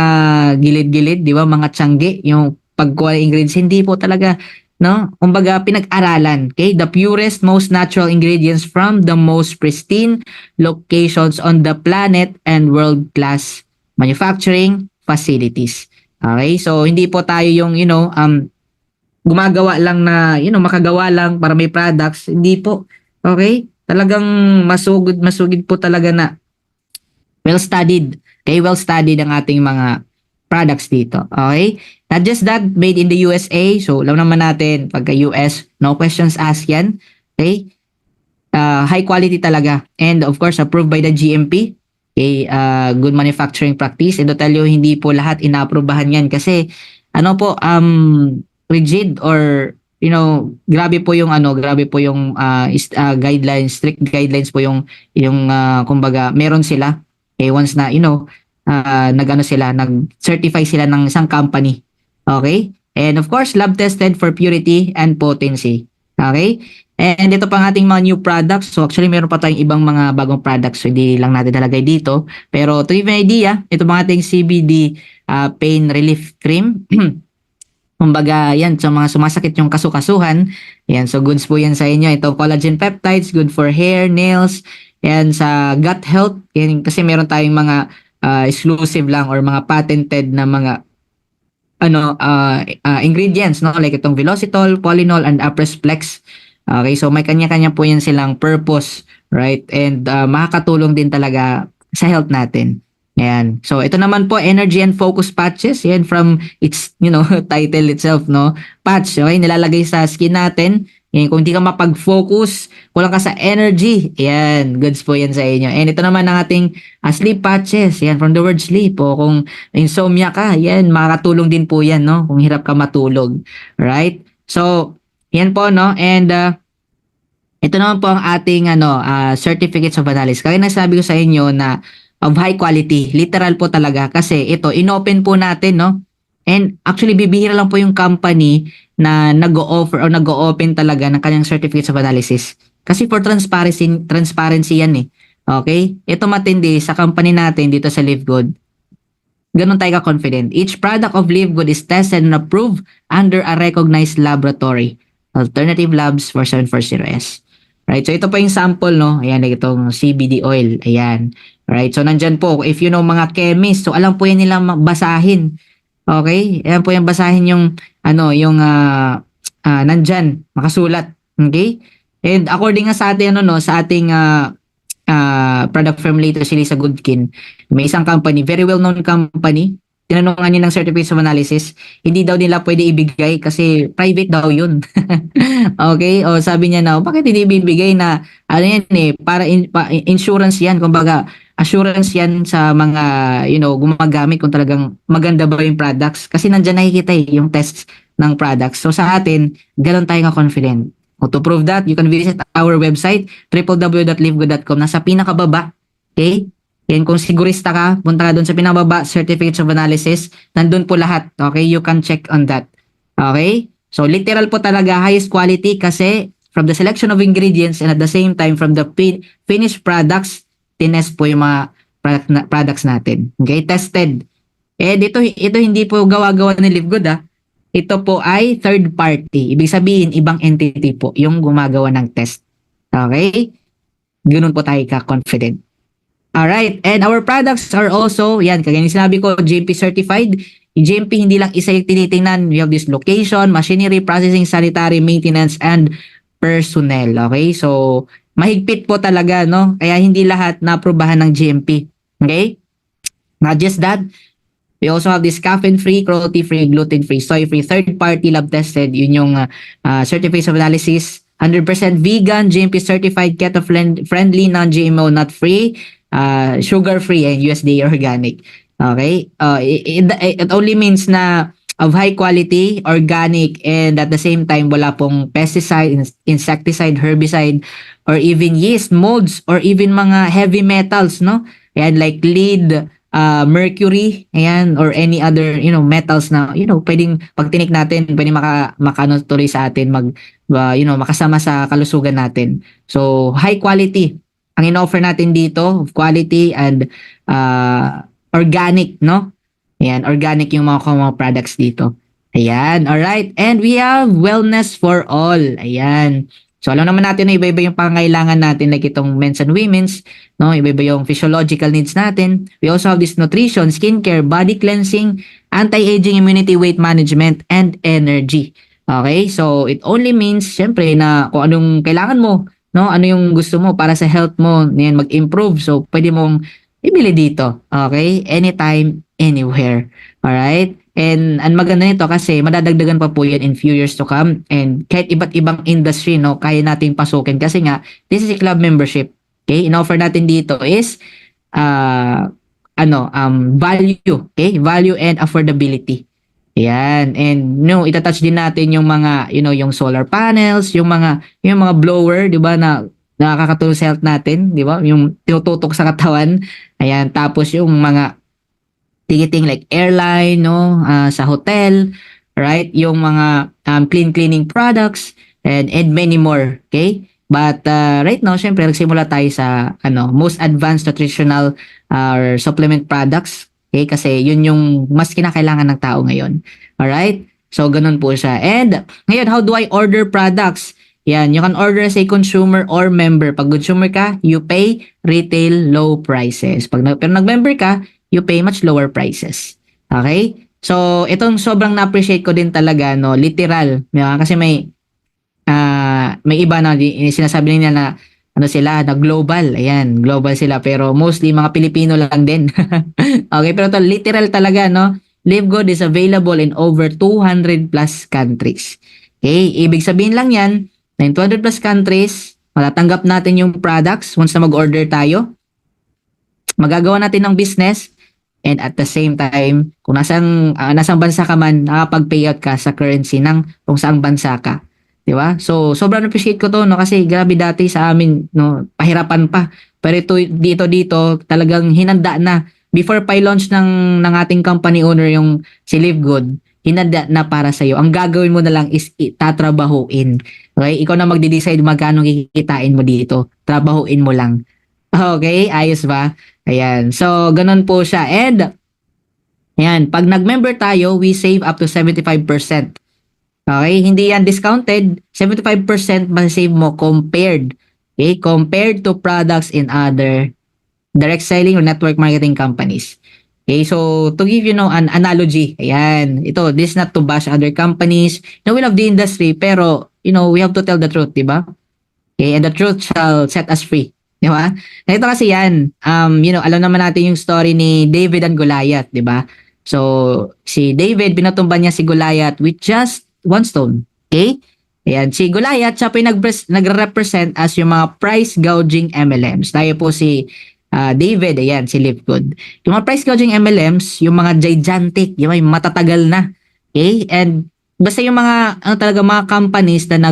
gilid-gilid, di ba? Mga tiyangge, yung pagkuha ng ingredients, hindi po talaga, no? Kumbaga, pinag-aralan, okay? The purest, most natural ingredients from the most pristine locations on the planet and world-class manufacturing facilities. Okay? So, hindi po tayo yung, gumagawa lang na, makagawa lang para may products. Hindi po. Okay? Talagang masugid po talaga na well-studied. Okay? Well-studied ang ating mga products dito. Okay? Not just that, made in the USA. So, alam naman natin, pagka US, no questions asked yan. Okay? High quality talaga. And of course, approved by the GMP. Okay? Good manufacturing practice. And to tell you, hindi po lahat inaaprobahan yan. Kasi, rigid or grabe po yung guidelines, strict guidelines po yung kumbaga meron sila once na nag-certify sila ng isang company. Okay? And of course, lab tested for purity and potency. Okay? And ito pang ating mga new products. So actually meron pa tayong ibang mga bagong products. So hindi lang natin nalagay dito. Pero to give you an idea, ito pang ating CBD pain relief cream. Kumbaga, yan, sa mga sumasakit yung kasukasuhan, yan, so goods po yan sa inyo. Ito, collagen peptides, good for hair, nails, yan, sa gut health, yan, kasi meron tayong mga exclusive lang or mga patented na mga ingredients, no? Like itong Velocitol, Polynol, and Apresflex. Okay, so may kanya-kanya po yan silang purpose, right? And makakatulong din talaga sa health natin. Ayan. So, ito naman po, energy and focus patches. Yan, from its, title itself, no? Patch, okay? Nilalagay sa skin natin. Yan, kung hindi ka mapag-focus, kulang ka sa energy. Ayan, goods po yan sa inyo. And ito naman ang ating sleep patches. Yan, from the word sleep. O kung insomnia ka, yan, makakatulong din po yan, no? Kung hirap ka matulog. Right? So, yan po, no? And, ito naman po ang ating, certificates of analysis. Kaya nasabi ko sa inyo na of high quality. Literal po talaga kasi ito inopen po natin, no? And actually bibihira lang po yung company na nag-o-offer o nag-o-open talaga ng kanyang certificates of analysis. Kasi for transparency yan eh. Okay? Ito matindi sa company natin dito sa Live Good. Ganun tayo ka-confident. Each product of Live Good is tested and approved under a recognized laboratory. Alternative Labs 4740S. Right? So ito po yung sample, no? Ayan, itong CBD oil. Ayan. Right? So nandyan po, if you know mga chemist, so alam po yan nilang basahin. Okay? Ayan po yung basahin yung nandyan, makasulat. Okay? And according nga sa ating sa ating product formulator si Lisa Goodkin, may isang company, very well known company, tinanungan niya ng certificates of analysis, hindi daw nila pwede ibigay kasi private daw yun. Okay? O sabi niya na, bakit hindi ibibigay na, para insurance yan, kumbaga, assurance yan sa mga, gumagamit kung talagang maganda ba yung products. Kasi nandyan nakikita yung tests ng products. So sa atin, ganun tayo ka-confident. To prove that, you can visit our website, www.livegood.com. Nasa pinakababa, okay? Yan, kung sigurista ka, punta ka doon sa pinababa, certificates of analysis, nandun po lahat. Okay? You can check on that. Okay? So, literal po talaga, highest quality kasi from the selection of ingredients and at the same time from the finished products, tinest po yung mga products natin. Okay? Tested. Ito hindi po gawa-gawa ni Live Good, Ito po ay third party. Ibig sabihin, ibang entity po yung gumagawa ng test. Okay? Ganun po tayo ka-confident. Alright, and our products are also, yan, kagaya ni sinabi ko, GMP certified. GMP hindi lang isa yung tinitingnan. We have this location, machinery, processing, sanitary, maintenance, and personnel. Okay, so mahigpit po talaga, no? Kaya hindi lahat na-aprobahan ng GMP. Okay? Not just that, we also have this caffeine-free, cruelty-free, gluten-free, soy-free, third-party lab-tested. Yun yung certificates of analysis. 100% vegan, GMP certified, keto-friendly, non-GMO, nut-free, sugar-free, and USDA organic. Okay? It only means na of high quality, organic, and at the same time, wala pong pesticide, insecticide, herbicide, or even yeast, molds, or even mga heavy metals, no? Ayan, like lead, mercury, ayan, or any other, metals na, pwedeng pag tinik natin, pwedeng makano tuloy sa atin, makasama sa kalusugan natin. So, high quality. Ang in-offer natin dito, quality and organic, no? Ayan, organic yung mga products dito. Ayan, alright. And we have wellness for all. Ayan. So, alam naman natin na iba-iba yung pangailangan natin like itong men's and women's, no? Iba-iba yung physiological needs natin. We also have this nutrition, skincare, body cleansing, anti-aging, immunity, weight management, and energy. Okay? So, it only means, syempre, na kung anong kailangan mo, no? Ano yung gusto mo para sa health mo, yan, mag-improve. So, pwede mong ibili dito. Okay? Anytime, anywhere. Alright? And ang maganda nito kasi madadagdagan pa po yan in few years to come, and kahit iba't ibang industry, no, kaya nating pasukin kasi nga this is a club membership. Okay, in-offer natin dito is value, okay, value and affordability. Ayan, and itatouch din natin yung mga yung solar panels, yung mga blower, 'di ba, na nakakatulong sa health natin, 'di ba, yung tinututok sa katawan. Ayan, tapos yung mga ticketing like airline, no, sa hotel, right? Yung mga cleaning products and many more, okay? But right now, syempre nagsimula tayo sa most advanced nutritional or supplement products, okay? Kasi yun yung mas kinakailangan ng tao ngayon. All right? So ganun po siya. And ngayon, how do I order products? Yan, you can order as a consumer or member. Pag consumer ka, you pay retail low prices. Pero nag-member ka, you pay much lower prices. Okay? So, itong sobrang na-appreciate ko din talaga, no, literal. Kasi may iba na sinasabi nila na sila, na global. Ayan, global sila. Pero mostly mga Pilipino lang din. Okay, pero to literal talaga, no? Live Good is available in over 200 plus countries. Okay, ibig sabihin lang yan, na in 200 plus countries, matatanggap natin yung products once na mag-order tayo. Magagawa natin ng business. And at the same time, kung nasang bansa ka man, nakapag-payout ka sa currency ng kung saang bansa ka. Di ba? So, sobrang appreciate ko to, no? Kasi grabe dati sa amin, no? Pahirapan pa. Pero dito, talagang hinanda na. Before pa i-launch ng ating company owner, yung si Live Good, hinanda na para sa'yo. Ang gagawin mo na lang is tatrabahuin. Okay? Ikaw na magde-decide magkano kikitain mo dito. Trabahuin mo lang. Okay? Ayos ba? Ayan. So, ganun po siya. And, ayan, pag nag-member tayo, we save up to 75%. Okay? Hindi yan discounted. 75% masasave mo compared to products in other direct selling or network marketing companies. Okay? So, to give an analogy, ayan, this is not to bash other companies. We love the industry, pero, we have to tell the truth, diba? Okay? And the truth shall set us free. Di ba? Ito kasi yan, alam naman natin yung story ni David and Goliath, di ba? So, si David, binatumban niya si Goliath with just one stone. Okay? Ayan, si Goliath, siya po yung nagre-represent as yung mga price gouging MLMs. Tayo po si David, ayan, si Live Good. Yung mga price gouging MLMs, yung mga gigantic, yung matatagal na. Okay? And basta yung mga, mga companies na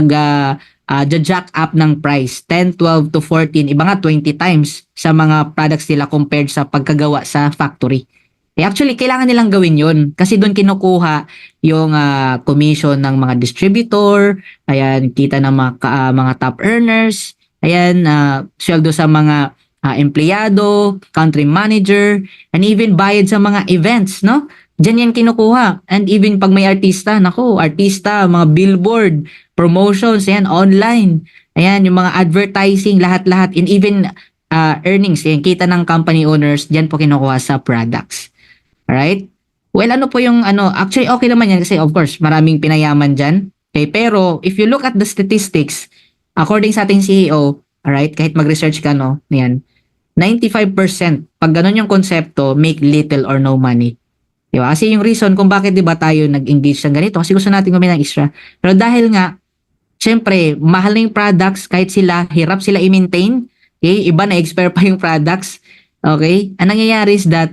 jack up ng price 10, 12 to 14, iba nga 20 times sa mga products nila compared sa pagkagawa sa factory. Actually, kailangan nilang gawin yun kasi doon kinukuha yung commission ng mga distributor, ayan, kita ng mga top earners, ayan, sweldo sa mga empleyado, country manager, and even bayad sa mga events, no? Diyan yan kinukuha. And even pag may artista, mga billboard, promotions, yan, online. Ayan, yung mga advertising, lahat-lahat. And even earnings, yan, kita ng company owners, diyan po kinukuha sa products. Alright? Well, ano po yung, actually okay naman yan kasi of course, maraming pinayaman dyan. Okay, pero if you look at the statistics, according sa ating CEO, alright, kahit mag-research ka, no, yan, 95%, pag ganun yung konsepto, make little or no money. Diba? Kasi yung reason kung bakit diba tayo nag-engage ng ganito, kasi gusto natin kumita ng extra. Pero dahil nga, syempre, mahal na yung products, kahit sila, hirap sila i-maintain. Okay? Iba na expire pa yung products. Okay? Ang nangyayari is that,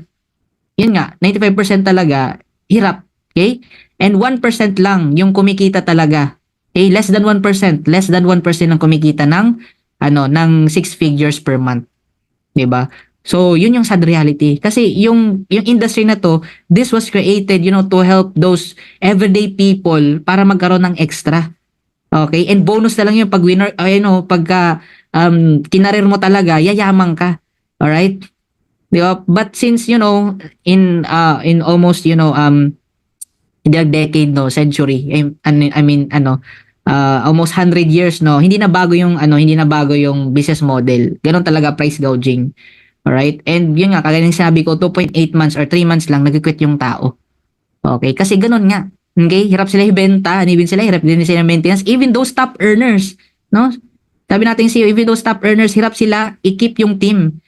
yun nga, 95% talaga, hirap. Okay? And 1% lang yung kumikita talaga. Okay? Less than 1% ang kumikita ng 6 figures per month. Diba? So, yun yung sad reality. Kasi yung industry na to, this was created, to help those everyday people para magkaroon ng extra. Okay? And bonus na lang yung pag winner, pagka kinarir mo talaga, yayaman ka. Alright? Di ba? But since, in almost, in the decade, no, century, almost 100 years, no, hindi na bago yung business model. Ganun talaga, price gouging. Alright? And yun nga, kagaya ng sabi ko, 2.8 months or 3 months lang, nag-quit yung tao. Okay? Kasi ganun nga. Okay? Hirap sila ibenta, even sila, hirap din sila maintenance. Even those top earners, no? Sabi natin siya, even those top earners, hirap sila i-keep yung team.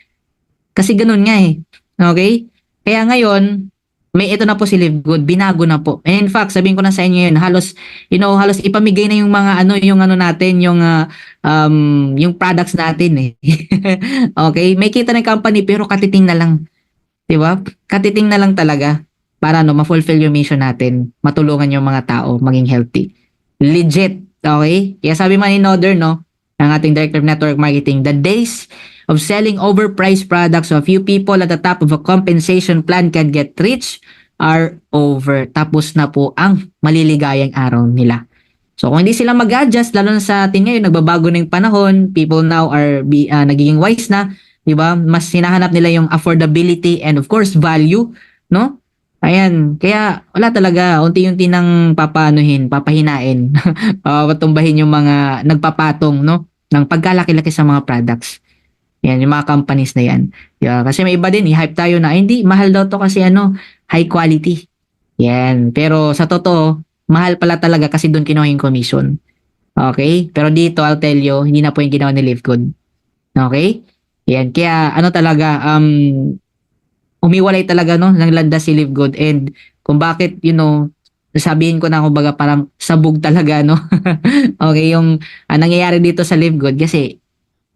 Kasi ganun nga eh. Okay? Kaya ngayon, ito na po si Live Good, binago na po. And in fact, sabihin ko na sa inyo yun, halos ipamigay na yung mga yung natin, yung products natin eh. Okay? May kita ng company pero katiting na lang. 'Di ba? Katiting na lang talaga para ma-fulfill yung mission natin, matulungan yung mga tao maging healthy. Legit, okay? Kaya sabi man ni Noder, no, ang ating Director of Network Marketing, the days of selling overpriced products so a few people at the top of a compensation plan can get rich are over. Tapos na po ang maliligayang araw nila. So kung hindi sila mag-adjust, lalo na sa atin ngayon, nagbabago na yung panahon, people now are nagiging wise na, 'di ba? Mas hinahanap nila yung affordability and of course value, no? Ayan, kaya wala talaga, unti-unti nang papahinain, patumbahin yung mga nagpapatong, no, ng pagkalaki-laki sa mga products. Yan, yung mga companies na yan. Yeah, kasi may iba din, i-hype tayo na, hindi, mahal daw to kasi high quality. Yan, pero sa totoo, mahal pala talaga kasi doon kinuha yung commission. Okay? Pero dito, I'll tell you, hindi na po yung ginawa ni Live Good. Okay? Yan, kaya talaga, umiwalay talaga, no, ng landas si Live Good. And kung bakit, sabihin ko na, kumbaga, parang sabog talaga, no? Okay, yung nangyayari dito sa Live Good kasi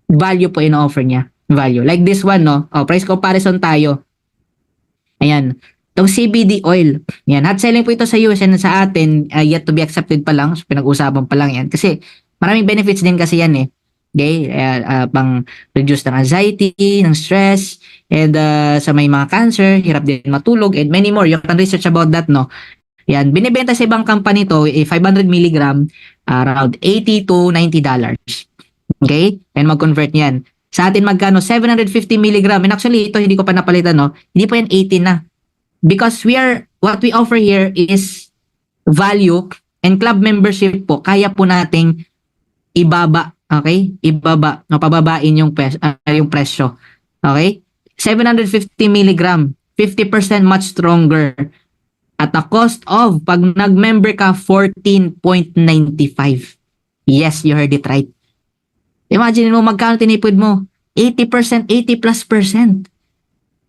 value po in-offer niya. Value. Like this one, no? Price comparison tayo. Ayan. Itong CBD oil. Yan. Hot selling po ito sa US and sa atin, yet to be accepted pa lang. So, pinag-usapan pa lang yan. Kasi, maraming benefits din kasi yan eh. Okay? Pang reduce ng anxiety, ng stress, and sa may mga cancer, hirap din matulog, and many more. You can research about that, no? Yan. Binibenta sa ibang company to, 500 milligram, around $80 to $90. Okay? And mag-convert yan. Sa atin magkano? 750 milligram. And actually, ito hindi ko pa napalitan, no? Hindi pa yan 18 na. Because what we offer here is value and club membership po. Kaya po nating ibaba. Okay? Ibaba. No, pababain yung presyo. Okay? 750 milligram. 50% much stronger. At the cost of, pag nag-member ka, 14.95. Yes, you heard it right. Imagine mo magkano tinipid mo. 80%, 80+%.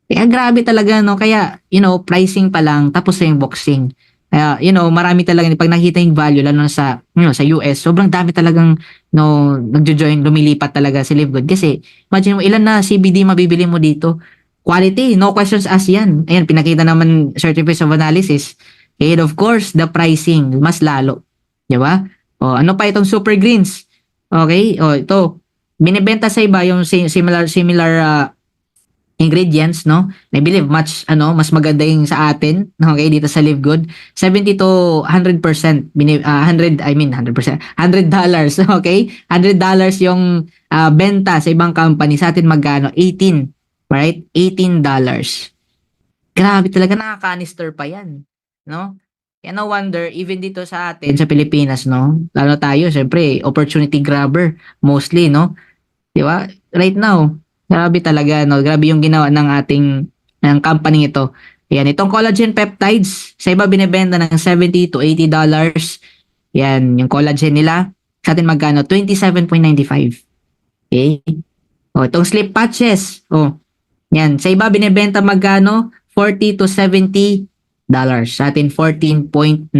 Kaya grabe talaga, no? Kaya, pricing pa lang, tapos na yung boxing. Kaya, marami talaga, pag nakita yung value, lalo na sa US, sobrang dami talagang, nagjo-join, lumilipat talaga si Live Good. Kasi, imagine mo, ilan na CBD mabibili mo dito? Quality, no questions asked yan. Ayan, pinakita naman certificates of analysis. And of course, the pricing, mas lalo. Diba? Ano pa itong super greens? Okay? Ito. Binibenta sa iba yung similar ingredients, no? I believe mas maganda yung sa atin, okay, dito sa Live Good. 70 to 100%, 100%, $100, okay? $100 yung benta sa ibang company. Sa atin magkano? 18, right? $18. Grabe talaga, nakakanister pa yan, no? Kaya no wonder, even dito sa atin, sa Pilipinas, no? Lalo tayo, syempre, opportunity grabber, mostly, no? Di ba? Right now, grabe talaga, no? Grabe yung ginawa ng company ito. Yan, itong collagen peptides, sa iba binibenta ng $70 to $80. Yan, yung collagen nila. Sa atin magkano? $27.95. Okay? Itong sleep patches. Yan, sa iba binibenta magkano? $40 to $70. Sa atin, $14.95.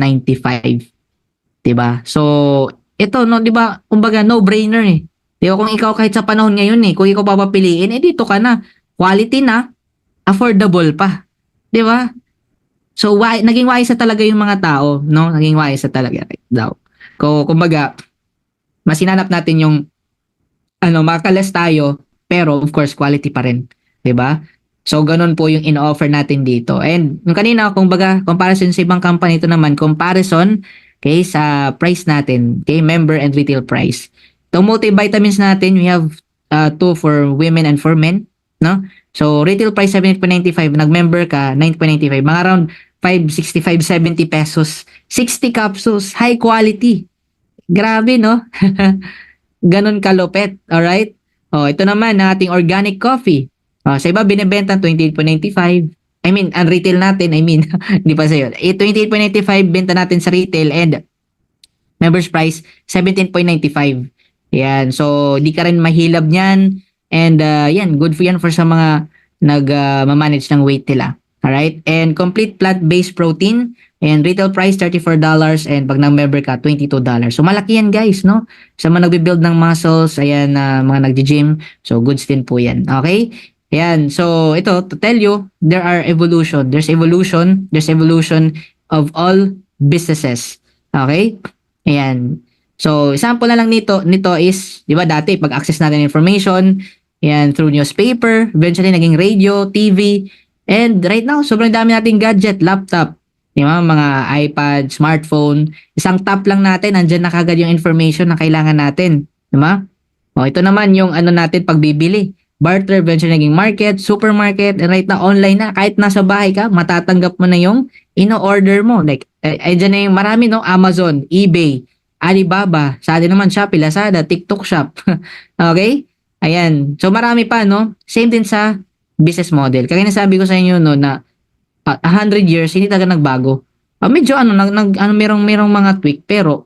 Diba? So, ito, no, diba, kumbaga, no-brainer eh. Diba, kung ikaw kahit sa panahon ngayon eh, kung ikaw papapiliin, dito ka na. Quality na, affordable pa. Diba? So, naging wise na talaga yung mga tao, no? Naging wise na talaga daw. Kumbaga, mas hinanap natin yung, makakaless tayo, pero of course, quality pa rin. 'di ba? So ganun po yung in-offer natin dito. And yung kanina kumbaga comparison sa ibang company, ito naman comparison okay sa price natin, okay, member and retail price. Itong multivitamins natin, we have two for women and for men, no? So retail price 7.95, nag-member ka 9.95, mga around 565 70 pesos. 60 capsules, high quality. Grabe, no? Ganun kalupit, alright? Oh, ito naman ang ating organic coffee. Sa iba binebenta 28.95. I mean, ang retail natin, hindi pa sa'yo. 28.95 benta natin sa retail and members price 17.95. Yan. So, di ka rin mahilab niyan. And yan, good for yan for sa mga nag-manage ng weight nila. Alright? And complete plant-based protein and retail price $34 and pag nag-member ka $22. So, malaki yan guys, no? Sa mga nagbe-build ng muscles, ayan, mga nagji-gym. So, goods din po yan. Okay? Ayan. So, ito, to tell you, there's evolution of all businesses. Okay? Ayan. So, example na lang nito is, di ba dati, pag-access natin information, ayan, through newspaper, eventually naging radio, TV, and right now, sobrang dami nating gadget, laptop, di ba, mga iPad, smartphone, isang tap lang natin, andyan na kagad yung information na kailangan natin. Di ba? O, ito naman yung ano natin pagbibili. Barter, eventually naging market, supermarket, and right now online na. Kahit nasa bahay ka, matatanggap mo na yung ino-order mo. Like, dyan na yung marami, no? Amazon, eBay, Alibaba, sa atin naman Shopee, Lazada, TikTok Shop. Okay? Ayan. So, marami pa, no? Same din sa business model. Kaya nasabi ko sa inyo, no, na 100 years, hindi talaga nagbago. Medyo, merong mga tweak, pero,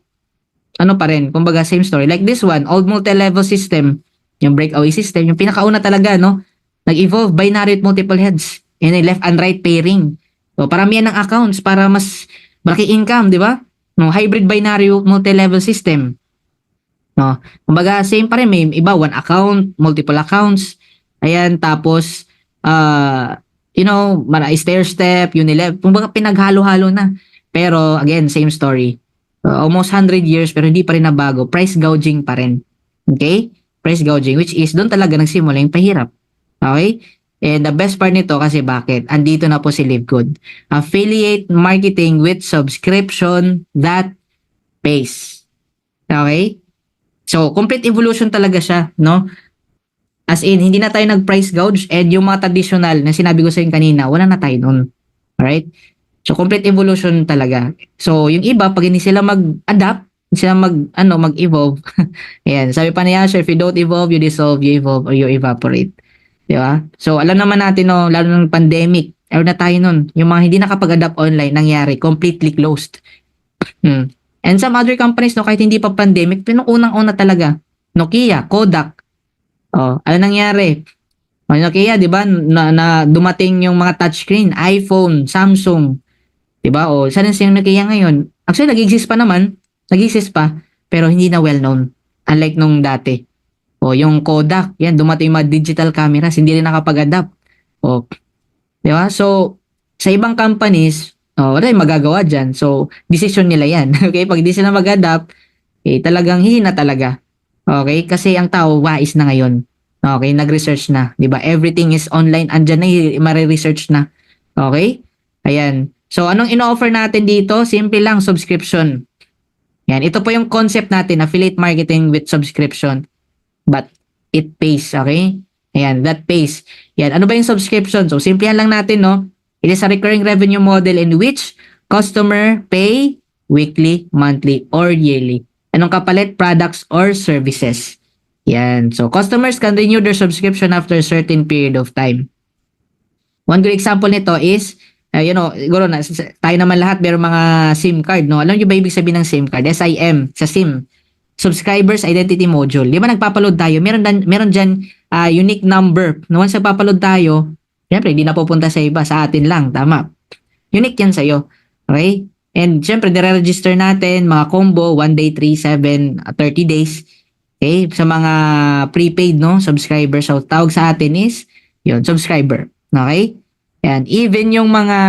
ano pa rin, kumbaga, same story. Like this one, old multi-level system, yung breakaway system, yung pinakauna talaga, no? Nag-evolve binary with multiple heads and a left and right pairing. So, paramihan ng accounts para mas malaki income, di ba? No, hybrid binary multi-level system. No? Kumbaga, same pa rin. May iba, one account, multiple accounts. Ayan, tapos, stair-step, unilevel. Kumbaga, pinaghalo-halo na. Pero, again, same story. Almost 100 years, pero hindi pa rin nabago. Price gouging pa rin. Okay? Price gouging, which is doon talaga nagsimula yung pahirap. Okay? And the best part nito kasi bakit? Andito na po si Live Good. Affiliate marketing with subscription that pays. Okay? So, complete evolution talaga siya, no? As in, hindi na tayo nag-price gouge and yung mga traditional na sinabi ko sa inyo kanina, wala na tayo nun. Alright? So, complete evolution talaga. So, yung iba, pag hindi sila mag-adapt, sila mag-evolve. Ayan, sabi pa niya, if you don't evolve, you dissolve, you evolve, or you evaporate. Di ba? So, alam naman natin, no, lalo ng pandemic, ayaw na tayo nun. Yung mga hindi nakapag-adapt online, nangyari, completely closed. And some other companies, no, kahit hindi pa pandemic, pero unang-una talaga, Nokia, Kodak. Ano nangyari? Nokia, di ba, na dumating yung mga touchscreen, iPhone, Samsung, di ba? Saan yung Nokia ngayon? Actually, nag-exist pa, pero hindi na well-known. Unlike nung dati. Yung Kodak, yan, dumating yung mga digital cameras, hindi rin nakapag-adapt. Di ba? So, sa ibang companies, wala yung magagawa dyan. So, decision nila yan. Okay? Pag di sila mag-adapt, talagang hihina talaga. Okay? Kasi ang tao, wais na ngayon. Okay? Nag-research na. Di ba? Everything is online. Andyan na, mare-research na. Okay? Ayan. So, anong ino-offer natin dito? Simple lang, subscription. Yan, ito po yung concept natin, affiliate marketing with subscription. But it pays, okay? Ayan, that pays. Yan, ano ba yung subscription? So, simplihan lang natin, no? It is a recurring revenue model in which customer pay weekly, monthly, or yearly. Anong kapalit? Products or services. Yan. So, customers can renew their subscription after a certain period of time. One good example nito is, siguro na tayo naman lahat meron mga SIM card, no? Alam niyo ba ibig sabihin ng SIM card? SIM sa SIM. Subscribers Identity Module. Di ba nagpapaload tayo? Meron diyan unique number. No, once nagpapaload tayo, syempre hindi na pupunta sa iba, sa atin lang, tama. Unique 'yan sa iyo. Okay? And syempre dire-register natin mga combo 1 day, 3, 7, 30 days. Okay? Sa mga prepaid, no, subscribers. So tawag sa atin is 'yon, subscriber. Okay? And even yung mga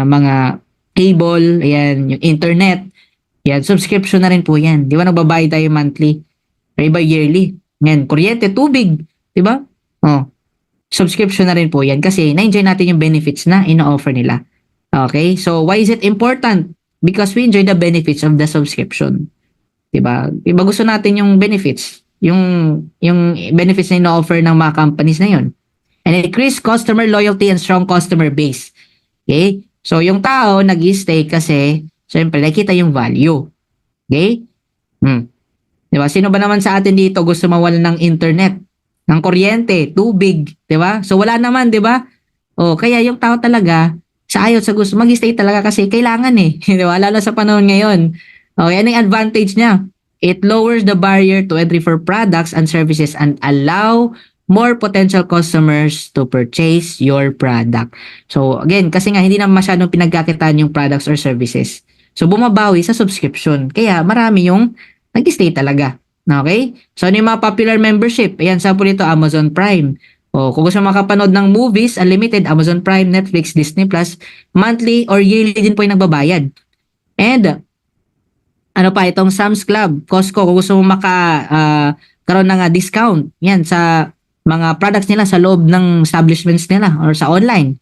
mga cable, ayan, yung internet, yan, subscription na rin po yan. Di ba nagbabayad tayo monthly? Or iba yearly. Yan, kuryente, tubig, di ba? subscription na rin po yan kasi na-enjoy natin yung benefits na ino-offer nila. Okay? So, why is it important? Because we enjoy the benefits of the subscription. Diba? Iba gusto natin yung benefits. Yung benefits na ino-offer ng mga companies na yun. And increase customer loyalty and strong customer base. Okay? So, yung tao nag-stay kasi, syempre, nakita yung value. Okay? Diba? Sino ba naman sa atin dito gusto mawala ng internet, ng kuryente, tubig, diba? So, wala naman, diba? O, kaya yung tao talaga, sa ayot sa gusto, mag-stay talaga kasi kailangan eh. Diba? Lalo sa panahon ngayon. Okay, ano yung advantage niya? It lowers the barrier to entry for products and services and allow more potential customers to purchase your product. So, again, kasi nga hindi na masyadong pinagkakitaan yung products or services. So, bumabawi sa subscription. Kaya marami yung nag-stay talaga. Okay? So, ano yung mga popular membership? Ayan, sample nito, Amazon Prime. O, kung gusto makapanood ng movies, unlimited, Amazon Prime, Netflix, Disney+, monthly or yearly din po yung nagbabayad. And, ano pa, itong Sam's Club, Costco, kung gusto mo karoon ng discount, yan, sa mga products nila sa loob ng establishments nila or sa online.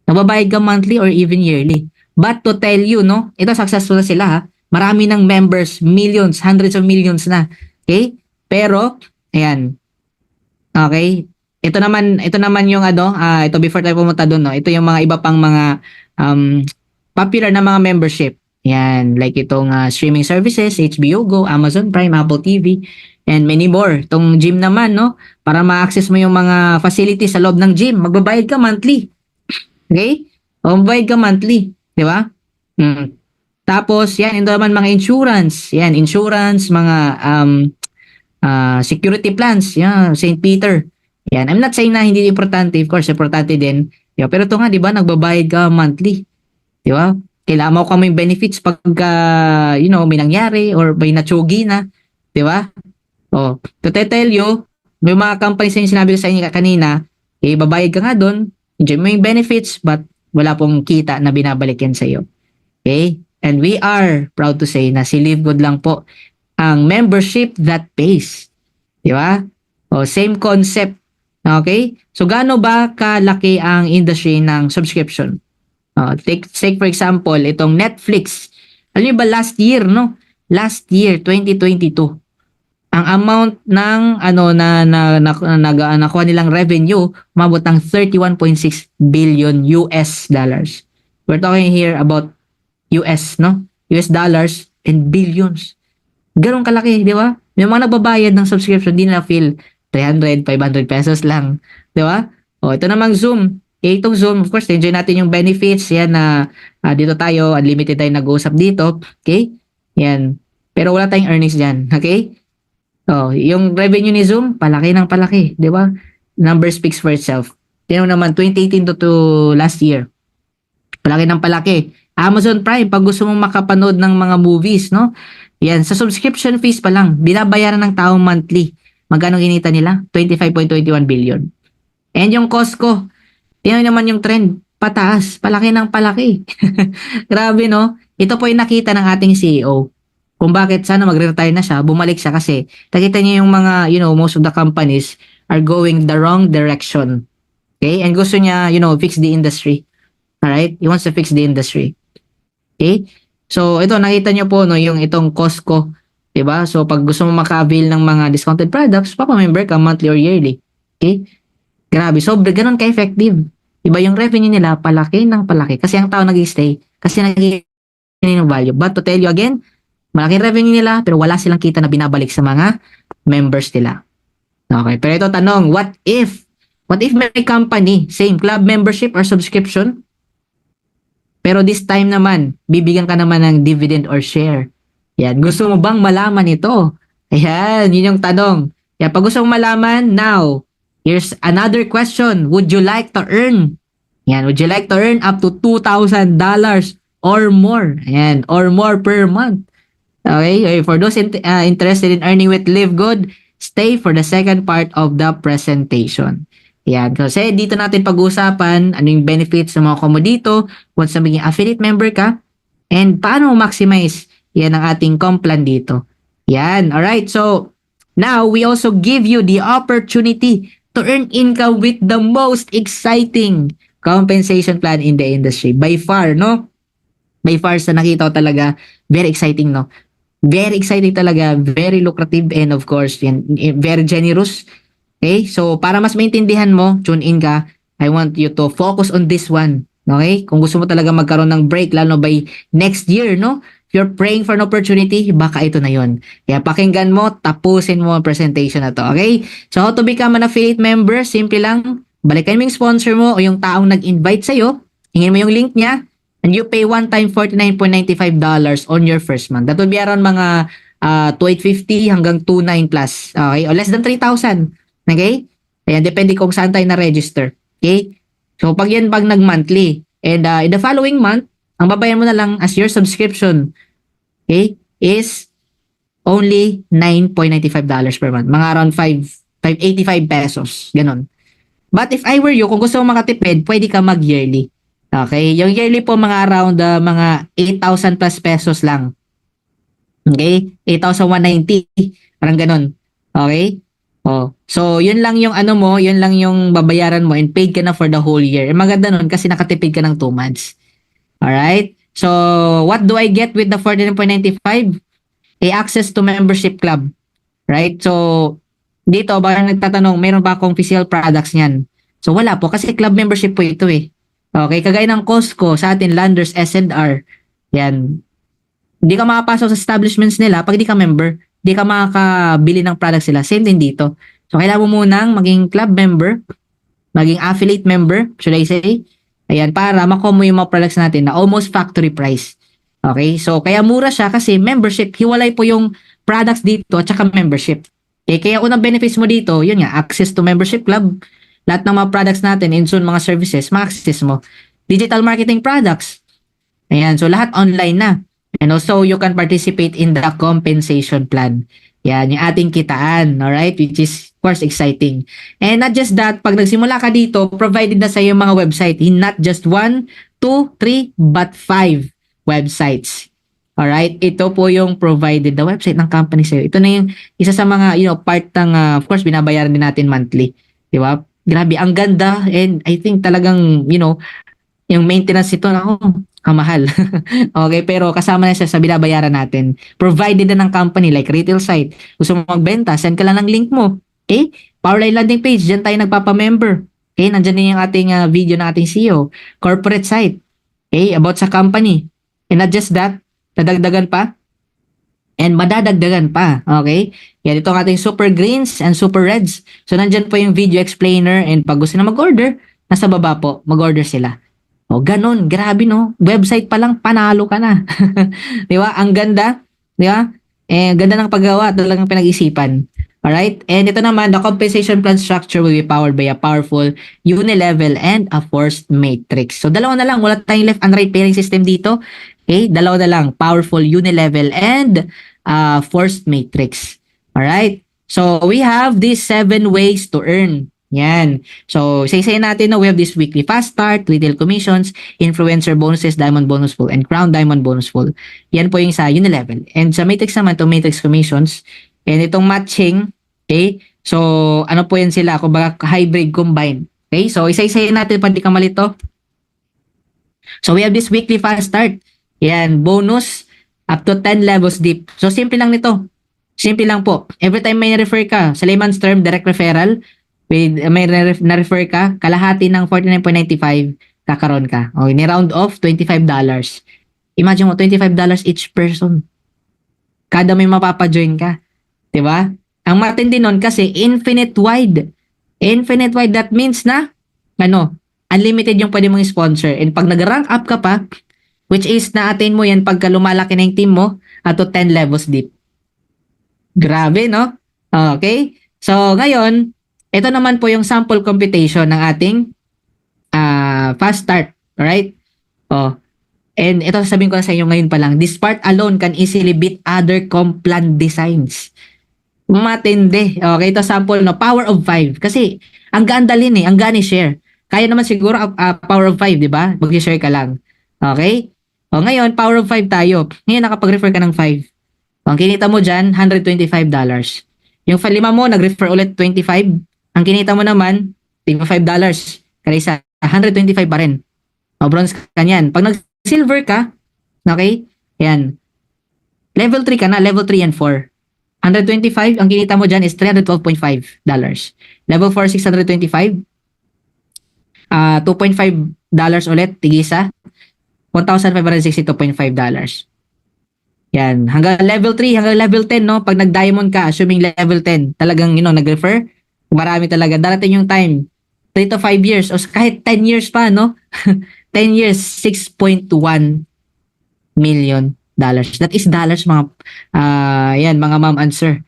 Nagbabayad ka monthly or even yearly. But to tell you, no, ito successful na sila ha. Marami ng members, millions, hundreds of millions na. Okay? Pero, ayan. Okay? Ito naman yung ito before tayo pumunta doon, no. Ito yung mga iba pang mga popular na mga membership. Yan, like itong streaming services, HBO Go, Amazon Prime, Apple TV, and many more. Itong gym naman, no? Para ma-access mo yung mga facilities sa loob ng gym, magbabayad ka monthly. Okay? O, magbabayad ka monthly. Di ba? Tapos, yan, ito naman mga insurance. Yan, insurance, mga security plans. Yan, St. Peter. Yan, I'm not saying na hindi importante. Of course, importante din. Diba? Pero ito nga, di ba, nagbabayad ka monthly. Di ba? Kailangan mo kaming benefits pagka, may nangyari or may natsugi na. Di ba? O, to tell you, may mga companies na yung sinabi ko sa inyo kanina, babayad ka nga doon, enjoy mo yung benefits, but wala pong kita na binabalik yan sa iyo. Okay? And we are proud to say na si Live Good lang po ang membership that pays. Di ba? O, same concept. Okay? So, gaano ba kalaki ang industry ng subscription? Take for example, itong Netflix. Alam niyo ba last year, no? Last year, 2022, ang amount ng nakuha nilang revenue umabot ng 31.6 billion US dollars. We're talking here about US, no? US dollars and billions. Ganun kalaki, di ba? May mga nagbabayad ng subscription, di nila feel 300, 500 pesos lang. Di ba? O, ito namang Zoom. Itong Zoom, of course, enjoy natin yung benefits. Yan na dito tayo, unlimited tayo nag-uusap dito. Okay? Yan. Pero wala tayong earnings dyan. Okay? So, yung revenue ni Zoom, palaki ng palaki. Di ba? Number speaks for itself. Tingnan naman, 2018 to last year. Palaki ng palaki. Amazon Prime, pag gusto mong makapanood ng mga movies, no? Yan, sa subscription fees pa lang, binabayaran ng taong monthly. Magkano kinita nila? 25.21 billion. And yung Costco, tingnan naman yung trend, pataas, palaki ng palaki. Grabe, no? Ito po yung nakita ng ating CEO. Kung bakit sana mag-retire na siya, bumalik siya kasi nakita niya yung mga, most of the companies are going the wrong direction. Okay? And gusto niya, fix the industry. Alright? He wants to fix the industry. Okay? So, ito, nakita niyo po, no, yung itong Costco. Diba? So, pag gusto mo maka-avail ng mga discounted products, papamember ka monthly or yearly. Okay? Grabe. So, ganun ka-effective. Iba yung revenue nila, palaki ng palaki. Kasi ang tao nag-stay. Kasi nag-stay ng value. But to tell you again, malaking revenue nila, pero wala silang kita na binabalik sa mga members nila. Okay. Pero ito tanong, what if may company, same club membership or subscription, pero this time naman, bibigyan ka naman ng dividend or share. Yan. Gusto mo bang malaman ito? Ayan, yun yung tanong. Yan, pag gusto mo malaman, now, here's another question. Would you like to earn? Yan, would you like to earn up to $2,000 or more? Ayan, or more per month. Okay, for those interested in earning with Live Good, stay for the second part of the presentation. Yan, kasi dito natin pag-uusapan ano yung benefits ng mga komo dito once na maging affiliate member ka and paano maximize yan ang ating complan dito. Yan, alright. So, now we also give you the opportunity to earn income with the most exciting compensation plan in the industry. By far, no? By far sa nakita ko talaga, very exciting, no? Very exciting talaga, very lucrative, and of course, yan, very generous. Okay? So, para mas maintindihan mo, tune in ka. I want you to focus on this one. Okay? Kung gusto mo talaga magkaroon ng break, lalo by next year, no? If you're praying for an opportunity, baka ito na yon. Kaya pakinggan mo, tapusin mo ang presentation na to. Okay? So, how to become an affiliate member? Simple lang. Balikan mo yung sponsor mo o yung taong nag-invite sa'yo. Hingin mo yung link niya. And you pay one time $49.95 on your first month. That will be around mga 2,850 hanggang 2,900 plus. Okay? O less than 3,000. Okay? Ayan, depende kung saan tayo na-register. Okay? So, pag nag-monthly. And in the following month, ang babayan mo na lang as your subscription, okay, is only $9.95 per month. Mga around 585 pesos. Ganon. But if I were you, kung gusto mo makatipid, pwede ka mag-yearly. Okay? Yung yearly po mga around mga 8,000 plus pesos lang. Okay? 8,190. Parang ganon. Okay? Oh. So, yun lang yung ano mo, yun lang yung babayaran mo and paid ka na for the whole year. Maganda nun kasi nakatipid ka ng 2 months. Alright? So, what do I get with the 49.95? Access to membership club. Right? So, dito, baka nagtatanong, meron ba akong physical products niyan? So, wala po kasi club membership po ito eh. Okay, kagaya ng Costco, sa atin, Landers, S&R, yan. Hindi ka makapasok sa establishments nila pag di ka member. Hindi ka makakabili ng products sila. Same din dito. So, kailangan mo munang maging club member, maging affiliate member, should I say. Ayan, para makuha mo yung mga products natin na almost factory price. Okay, so kaya mura siya kasi membership. Hiwalay po yung products dito at saka membership. Okay, kaya unang benefits mo dito, yun nga, access to membership club. Lahat ng mga products natin and soon mga services, ma-access mo. Digital marketing products. Ayan, so lahat online na. And also, you can participate in the compensation plan. Yan, yung ating kitaan, alright? Which is, of course, exciting. And not just that, pag nagsimula ka dito, provided na sa iyo mga website. Not just 1, 2, 3, but 5 websites. Alright? Ito po yung provided na website ng company sa iyo. Ito na yung isa sa mga, part ng, of course, binabayaran din natin monthly. Di ba? Grabe, ang ganda. And I think talagang, yung maintenance ito, kamahal. Okay, pero kasama na siya sa binabayaran natin. Provided na ng company like retail site. Gusto mo magbenta, send ka lang ng link mo. Okay? Powerline landing page, dyan tayo nagpapa-member. Okay, nandyan din yung ating video ng ating CEO. Corporate site. Okay, about sa company. And not just that, nadagdagan pa. And madadagdagan pa. Okay? Yan, ito ang ating super greens and super reds. So, nandyan po yung video explainer and pag gusto na mag-order, nasa baba po, mag-order sila. O, ganun. Grabe, no? Website pa lang, panalo ka na. Di ba? Ang ganda. Di ba? Ganda ng paggawa. Talagang pinag-isipan. Alright? And ito naman, the compensation plan structure will be powered by a powerful unilevel and a forced matrix. So, dalawa na lang. Wala tayong left and right pairing system dito. Okay? Dalawa na lang. Powerful unilevel and forced matrix. Alright? So, we have these 7 ways to earn. Yan. So, isa-isayin natin na we have this weekly fast start, retail commissions, influencer bonuses, diamond bonus pool, and crown diamond bonus pool. Yan po yung sa unilevel. And sa matrix naman, to matrix commissions. And itong matching, okay? So, ano po yan sila? Kumbaga, hybrid combined. Okay? So, isa-isayin natin pati ka malito. So, we have this weekly fast start. Yan. Bonus up to 10 levels deep. So, simple lang nito. Simple lang po. Every time may refer ka, sa layman's term, direct referral, may na-refer ka, kalahati ng 49.95, kakaroon ka. O, ni-round off, $25. Imagine mo, $25 each person. Kada may mapapa-join ka. Diba? Ang matindi nun kasi infinite wide. Infinite wide, that means na, unlimited yung pwede mong sponsor. And pag nag-rank up ka pa, which is na-attain mo yan pagka lumalaki na yung team mo, at to 10 levels deep. Grabe, no? Okay? So, ngayon, ito naman po yung sample computation ng ating fast start. Alright? Oh. And ito sasabihin ko na sa inyo ngayon pa lang. This part alone can easily beat other comp plan designs. Matindi. Okay, ito sample, no? Power of 5. Kasi, ang gandalin eh. Ang gani share. Kaya naman siguro power of 5, di ba? Mag-share ka lang. Okay? O, ngayon, power of 5 tayo. Ngayon, nakapag-refer ka ng 5. Ang kinita mo dyan, $125. Yung 5 mo, nag-refer ulit 25. ang kinita mo naman, tigpa $5. Kaysa 125 pa rin. O bronze ka niyan. Pag nag-silver ka, okay? Yan. Level 3 ka na, level 3 and 4. 125, ang kinita mo dyan is $312.5. Level 4, 625. $2.5 ulit, tigisa. $1,562.5. Yan. Hanggang level 3, hanggang level 10, no? Pag nag-diamond ka, assuming level 10, talagang, nag-refer, marami talaga. Darating yung time, 3 to 5 years, o kahit 10 years pa, no? 10 years, $6.1 million. That is dollars, mga, yan, mga ma'am and sir.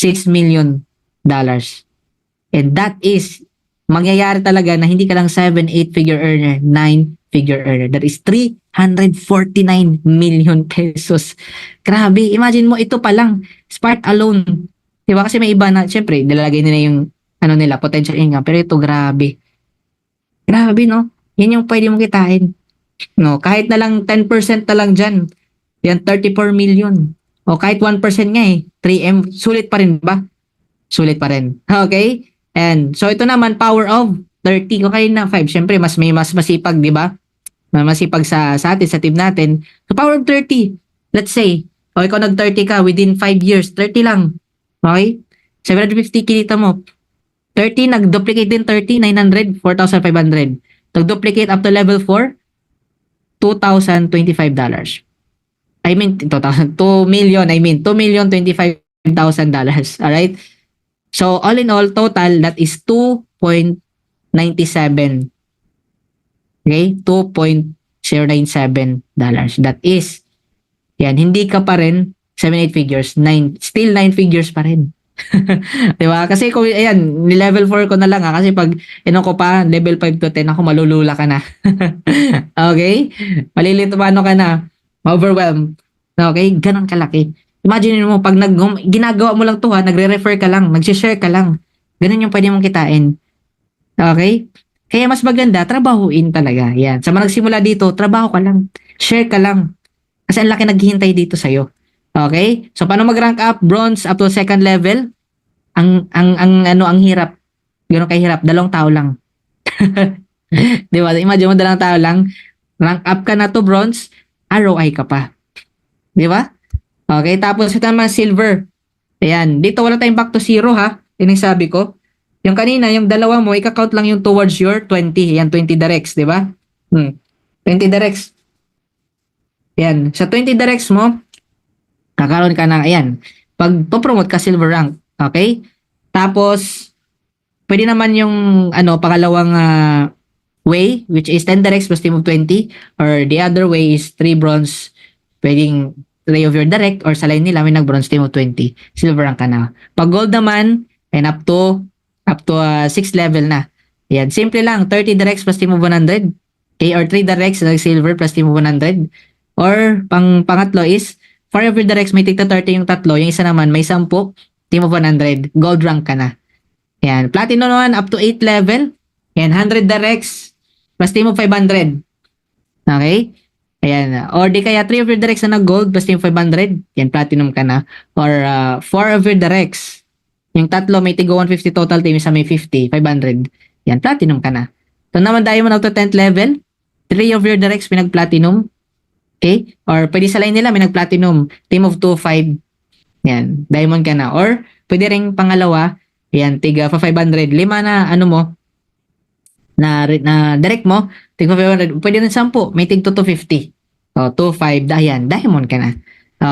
$6 million. And that is, mangyayari talaga na hindi ka lang 7, 8 figure earner, 9 figure earner. That is 349 million pesos. Grabe, imagine mo, ito pa lang, Spark alone. Diba? Kasi may iba na, syempre, nilalagay nila yung, potential income. Pero ito, grabe. Grabe, no? Yan yung pwede mong kitain. No, kahit na lang 10% na lang dyan. Yan, 34 million. O kahit 1% nga 3M, sulit pa rin ba? Sulit pa rin. Okay? And so ito naman, power of 30. Kung kayo na 5, syempre mas masipag, di ba? Masipag sa atin, sa team natin. So power of 30, let's say, o ikaw nag-30 ka within 5 years, 30 lang. Okay? 750 kinita mo. 30, nag-duplicate din 30, 900, 4,500. Nag-duplicate up to level 4, $2,025. I mean, 2 million, $2,025,000. Alright? So, all in all, total, that is 2.97. Okay? $2.097. That is, yan, hindi ka pa rin 7, 8 figures, still 9 figures pa rin. Diba? Kasi kung, ayan, ni-level 4 ko na lang kasi pag, ko pa, level 5 to 10, ako malulula ka na. Okay? Malilito paano ka na? Overwhelmed. Okay? Ganon kalaki. Imagine mo, pag ginagawa mo lang to nagre-refer ka lang, nag-share ka lang. Ganon yung pwede mong kitain. Okay? Kaya mas maganda, trabahuin talaga. Yan. Sa mga nagsimula dito, trabaho ka lang. Share ka lang. Kasi ang laki naghihintay dito sa'yo. Okay? So, paano mag-rank up? Bronze up to second level? Ang hirap. Ganon kahirap. 2 tao lang. Diba? Imagine mo, 2 tao lang. Rank up ka na to bronze, ROI ka pa. Di ba? Okay, tapos ito naman silver. Ayan, dito wala tayong back to zero Yun yung sabi ko. Yung kanina, yung dalawa mo, ika-count lang yung towards your 20. Ayan, 20 directs, di ba? 20 directs. Ayan, sa 20 directs mo, kakaroon ka ng, ayan, pag promote ka silver rank. Okay? Tapos, pwede naman yung, pangalawang way, which is 10 directs plus team of 20, or the other way is 3 bronze, pwedeng 3 of your direct, or sa line nila, may nag-bronze team of 20, silver rank ka na. Pag gold naman, and up to 6 level na. Yan, simple lang, 30 directs plus team of 100, okay, or 3 directs, silver plus team of 100, or pangatlo is, 4 of your directs, may tigta 30 yung tatlo, yung isa naman, may 10, team of 100, gold rank ka na. Yan, platinum naman, up to 8 level, yan, 100 directs, plus team of 500. Okay? Ayan. Or di kaya 3 of your directs na gold plus team 500. Yan, platinum ka na. Or 4 of your directs. Yung tatlo may tigo 150 total team. Isa may 50, 500. Yan, platinum ka na. So naman diamond up to 10th level. 3 of your directs may nag-platinum. Okay? Or pwede sa line nila may nag-platinum. Team of 2, 5. Yan, diamond ka na. Or pwede ring pangalawa. Yan, tiga 500. 5 na na direct mo, tig 500, pwede rin 10, may tig 250. So, 2, 5, yan, diamond ka na.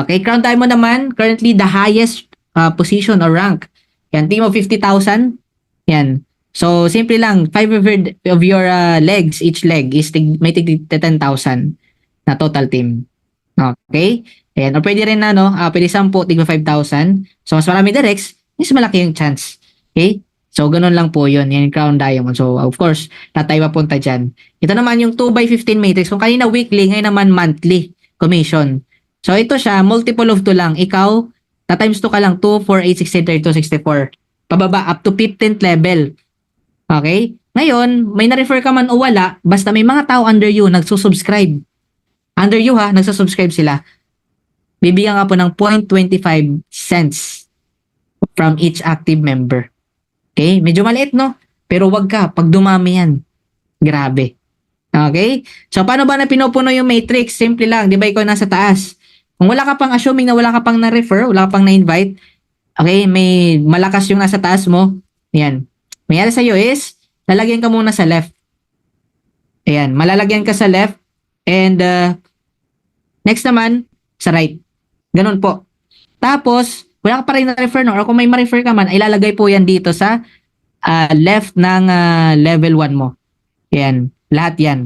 Okay, crown diamond naman, currently the highest position or rank. Yan, team of 50,000. Yan. So, simple lang, 5 of your legs, each leg is may tig 10,000 na total team. Okay? Ayan, o pwede rin pwede 10, tig 5,000. So, mas marami directs, mas malaki yung chance. Okay? So, ganun lang po yun. Yan yung crown diamond. So, of course, tatay papunta dyan. Ito naman yung 2x15 matrix. Kung kanina weekly, ngayon naman monthly commission. So, ito siya, multiple of 2 lang. Ikaw, times 2 ka lang, 2, 4, 8, 16, 32, 64. Pababa, up to 15th level. Okay? Ngayon, may na-refer ka man o wala, basta may mga tao under you, nagsusubscribe. Under you nagsusubscribe sila. Bibigyan ka po ng 0.25 cents from each active member. Okay? Medyo maliit, no? Pero wag ka, pag dumami yan, grabe. Okay? So, paano ba na pinupuno yung matrix? Simple lang, di ba ikaw nasa taas? Kung wala ka pang assuming na wala ka pang na-refer, wala ka pang na-invite, okay, may malakas yung nasa taas mo, yan. Mayroon sa'yo is, lalagyan ka muna sa left. Ayan, malalagyan ka sa left, and next naman, sa right. Ganun po. Tapos, wala ka pa rin na-refer, no? Or kung may ma-refer ka man, ay lalagay po yan dito sa left ng level 1 mo. Ayan, lahat yan.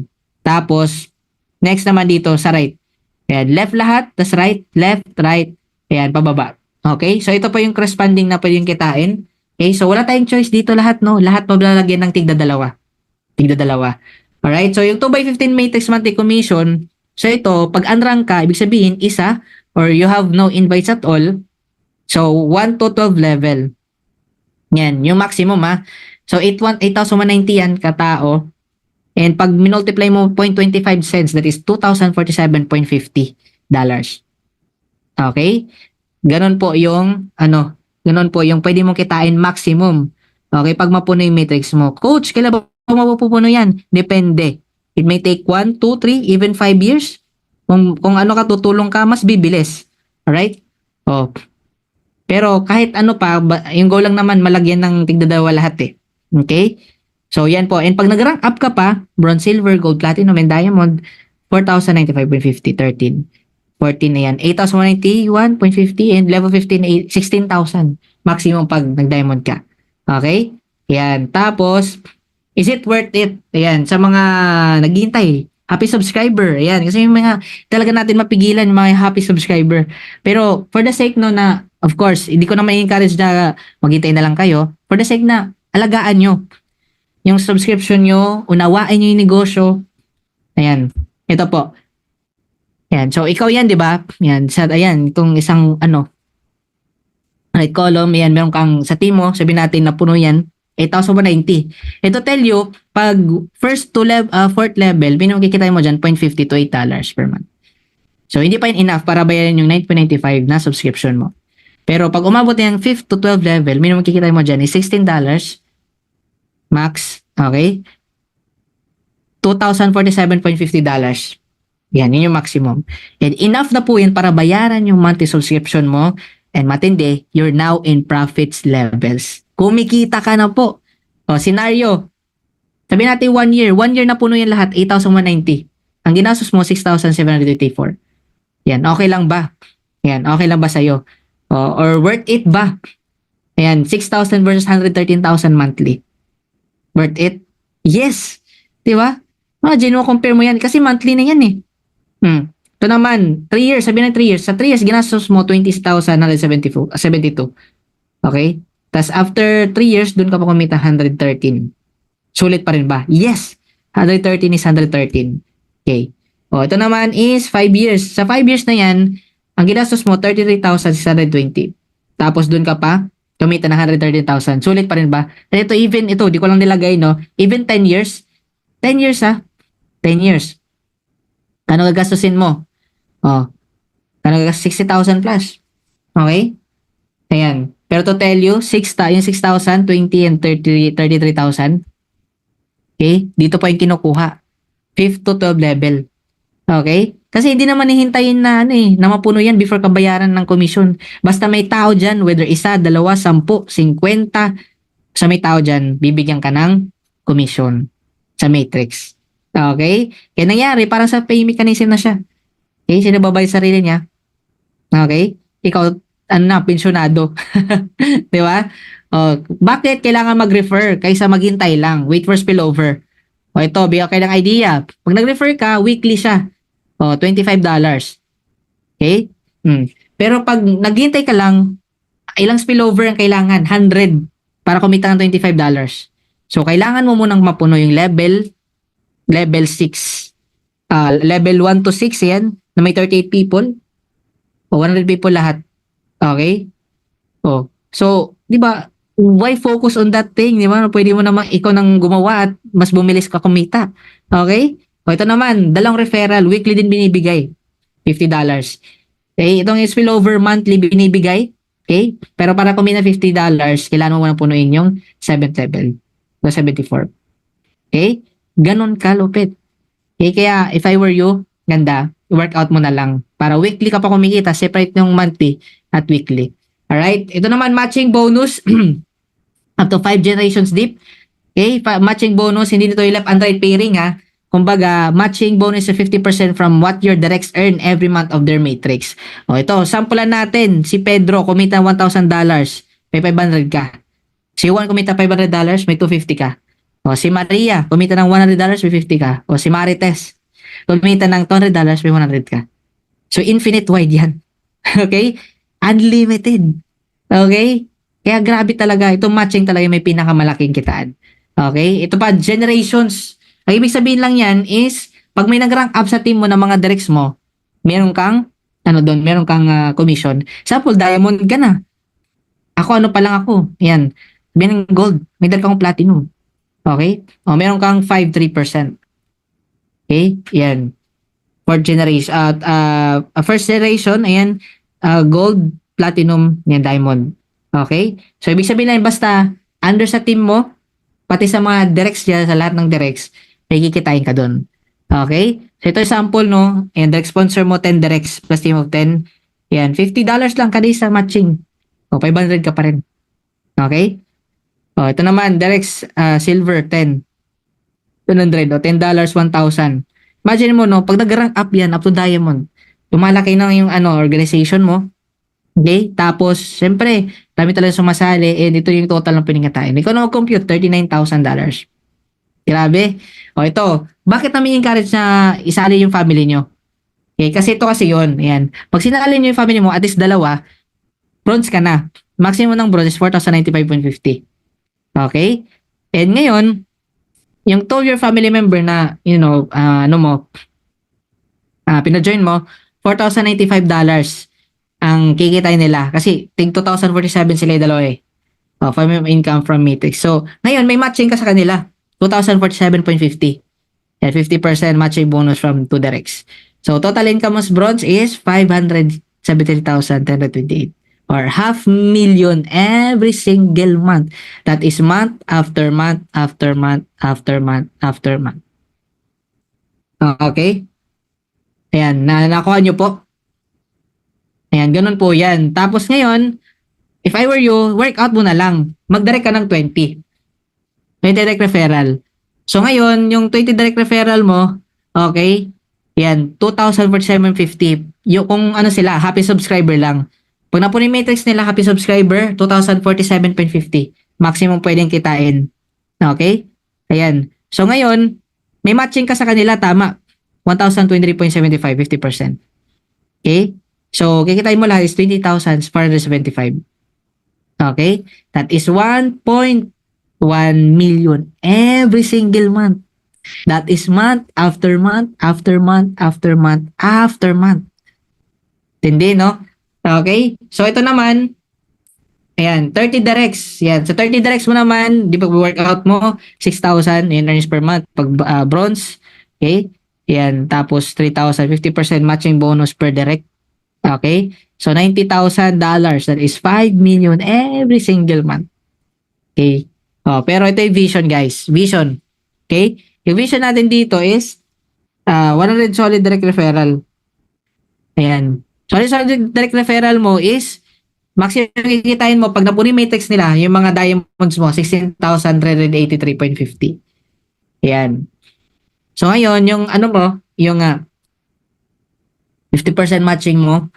Tapos, next naman dito sa right. Ayan, left lahat, tas right, left, right. Ayan, pababa. Okay, so ito po yung corresponding na pwedeng kitain. Okay, so wala tayong choice dito lahat, no? Lahat malalagyan ng tigda dalawa. Tigda dalawa. Alright, so yung 2x15 matrix monthly commission, so ito, pag unrank ka, ibig sabihin, isa, or you have no invites at all, so 1 to 12 level. Yan, yung maximum ha. So 8,190 yan katao. And pag minultiply mo 0.25 cents, that is $2,047.50. Okay? Ganon po yung, ganon po yung pwede mong kitain maximum. Okay, pag mapuno yung matrix mo. Coach, kailan ba mapupuno yan? Depende. It may take 1, 2, 3, even 5 years. Kung ano ka, tutulong ka, mas bibilis. Alright? Oh. Pero kahit ano pa, yung goal lang naman, malagyan ng tigdadalawa lahat eh. Okay? So, yan po. And pag nag-rank up ka pa, bronze, silver, gold, platinum, and diamond, 4,095.50, 13. 14 na yan. 8,191.50 and level 15, 16,000. Maximum pag nag-diamond ka. Okay? Yan. Tapos, is it worth it? Ayan. Sa mga naghihintay, happy subscriber. Ayan. Kasi yung mga talaga natin mapigilan yung mga happy subscriber. Pero, for the sake no na, of course, hindi ko na ma-encourage na maghintay na lang kayo. For the sake na, alagaan nyo yung subscription nyo, unawain nyo yung negosyo. Ayan. Ito po. Ayan. So, ikaw yan, di ba? Ayan. Ayan. Itong isang, right column. Ayan. Meron kang sa team mo. Sabihin natin na puno yan. 8,190. Ito tell you, pag first to fourth level, minimum kikita mo dyan, $0.50 to $8 per month. So, hindi pa yun enough para bayaran yung 9.95 na subscription mo. Pero pag umabot yung 5th to 12 level, minimum kikita mo dyan is $16 max, okay? $2,047.50. Yan, yun yung maximum. And enough na po yun para bayaran yung monthly subscription mo. And matindi, you're now in profits levels. Kumikita ka na po. O, scenario. Sabihin natin 1 year. 1 year na puno yan lahat, 8,190. Ang ginastos mo, 6,784. Yan, okay lang ba? Yan, okay lang ba sa'yo? Or worth it ba? Ayan, 6,000 versus 113,000 monthly. Worth it? Yes. Di ba? Compare mo yan. Kasi monthly na yan eh. Ito naman, 3 years. Sabi na 3 years. Sa 3 years, ginastos mo 20,972. Okay? Tapos after 3 years, dun ka pa kumita 113. Sulit pa rin ba? Yes. 113 is 113. Okay. Ito naman is 5 years. Sa 5 years na yan, ang ginastos mo, 33,620. Tapos dun ka pa, kumita ng 113,000. Sulit pa rin ba? At ito, di ko lang nilagay, no? Even 10 years. 10 years, 10 years. Ano gagastusin mo? Ano gagastos? 60,000 plus. Okay? Ayan. Pero to tell you, yung 6,000, 20, and 33,000. Okay? Dito pa yung kinukuha. 5th to 12 level. Okay? Kasi hindi naman hihintayin na na mapuno yan before kabayaran ng commission. Basta may tao dyan, whether isa, dalawa, 10, 50, sa may tao dyan, bibigyan ka ng commission sa matrix. Okay? Kaya nangyari, parang sa pay mechanism na siya. Okay? Sinababayad sarili niya. Okay? Ikaw, pensyonado. Di ba? Bakit kailangan mag-refer kaysa maghintay lang? Wait for spillover. Ito, bigyan kayo ng idea. Pag nag-refer ka, weekly siya. $25. Okay? Pero pag naghintay ka lang, ilang spillover ang kailangan? 100 para kumita ng $25. So, kailangan mo munang mapuno yung level 6. Level 1 to 6 yan, na may 38 people. 100 people lahat. Okay? So, di ba, why focus on that thing? Di ba? Pwede mo naman ikaw nang gumawa at mas bumilis ka kumita. Okay? Ito naman, dalawang referral, weekly din binibigay. $50. Okay, itong spillover monthly binibigay. Okay? Pero para kumita $50, kailangan mo muna punuin yung 7th level. So, 74. Okay? Ganon kalupit. Okay? Kaya, if I were you, ganda, workout mo na lang. Para weekly ka pa kumikita, separate yung monthly at weekly. Alright? Ito naman, matching bonus. Up to 5 generations deep. Okay? Matching bonus, hindi nito yung left and right pairing ha. Kumbaga, matching bonus is 50% from what your directs earn every month of their matrix. O ito, sampulan natin. Si Pedro, kumita $1,000. May 500 ka. Si Juan, kumita $500. May 250 ka. O si Maria, kumita ng $100. May 50 ka. O si Marites, kumita ng $200. May 100 ka. So, infinite wide yan. Okay? Unlimited. Okay? Kaya grabe talaga. Itong matching talaga may pinakamalaking kitaan. Okay? Ito pa, generations. Ang ibig sabihin lang yan is, pag may nag-rank up sa team mo ng mga directs mo, meron kang, meron kang commission. Sample, diamond ka na. Ako, ano pa lang ako. Yan. Meron gold. May dal kang platinum. Okay? O, meron kang 5-3%. Okay? Yan. Fourth generation. First generation, ayan, gold, platinum, yan, diamond. Okay? So, ibig sabihin lang, basta, under sa team mo, pati sa mga directs dyan, sa lahat ng directs, may kikitain ka doon. Okay? So, ito yung sample, no? Ayan, direct sponsor mo, 10 directs plus team of 10. Ayan, $50 lang kada isa matching. O, 500 ka pa rin. Okay? O, ito naman, directs silver, 10. 200, o, $10, 1,000. Imagine mo, no? Pag nag-rank up yan, up to diamond, lumalaki na yung organization mo. Okay? Tapos, syempre, dami talaga sumasali, and ito yung total ng piningatain. Ikaw na mag-compute, $39,000. Grabe. O ito, bakit namin encourage na isali yung family nyo? Okay, kasi ito kasi yun. Ayan. Pag sinali nyo yung family mo, at least dalawa, bronze ka na. Maximum ng bronze is 4,095.50. Okay? And ngayon, yung told your family member na, pina-join mo, $4,095 ang kikitain nila. Kasi, tig 2,047 sila yung dalawa eh. Family income from Matrix. So, ngayon, may matching ka sa kanila. 2,047.50. And 50% matching bonus from 2 directs. So, total income of bronze is 573,1028. Or $500,000 every single month. That is month after month after month after month after month. Okay? Ayan, nakuha nyo po. Ayan, ganun po yan. Tapos ngayon, if I were you, workout mo na lang. Mag-direct ka ng 20. 20 direct referral. So ngayon, yung 20 direct referral mo, okay, yan, 2,047.50. Yung kung ano sila, happy subscriber lang. Pag napunin matrix nila, happy subscriber, 2,047.50. Maximum pwedeng kitain. Okay? Ayan. So ngayon, may matching ka sa kanila, tama. 1,023.75, 50%. Okay? So, kikitain mo lahat is 20,475. Okay? That is 1.1 million every single month. That is month after month after month after month after month. Tindi, no? Okay? So, ito naman, ayan, 30 directs. Yan. So, 30 directs mo naman, di pag workout mo, 6,000 in earnings per month. Pag bronze, okay? Yan. Tapos, 3,000, 50% matching bonus per direct. Okay? So, $90,000. That is 5 million every single month. Okay? Pero ito yung vision, guys. Vision. Okay? Yung vision natin dito is 100 solid direct referral. Ayan. Solid direct referral mo is maximum kikitain mo pag napunin matrix nila, yung mga diamonds mo, 16,383.50. Ayan. So, ngayon, yung ano mo, yung 50% matching mo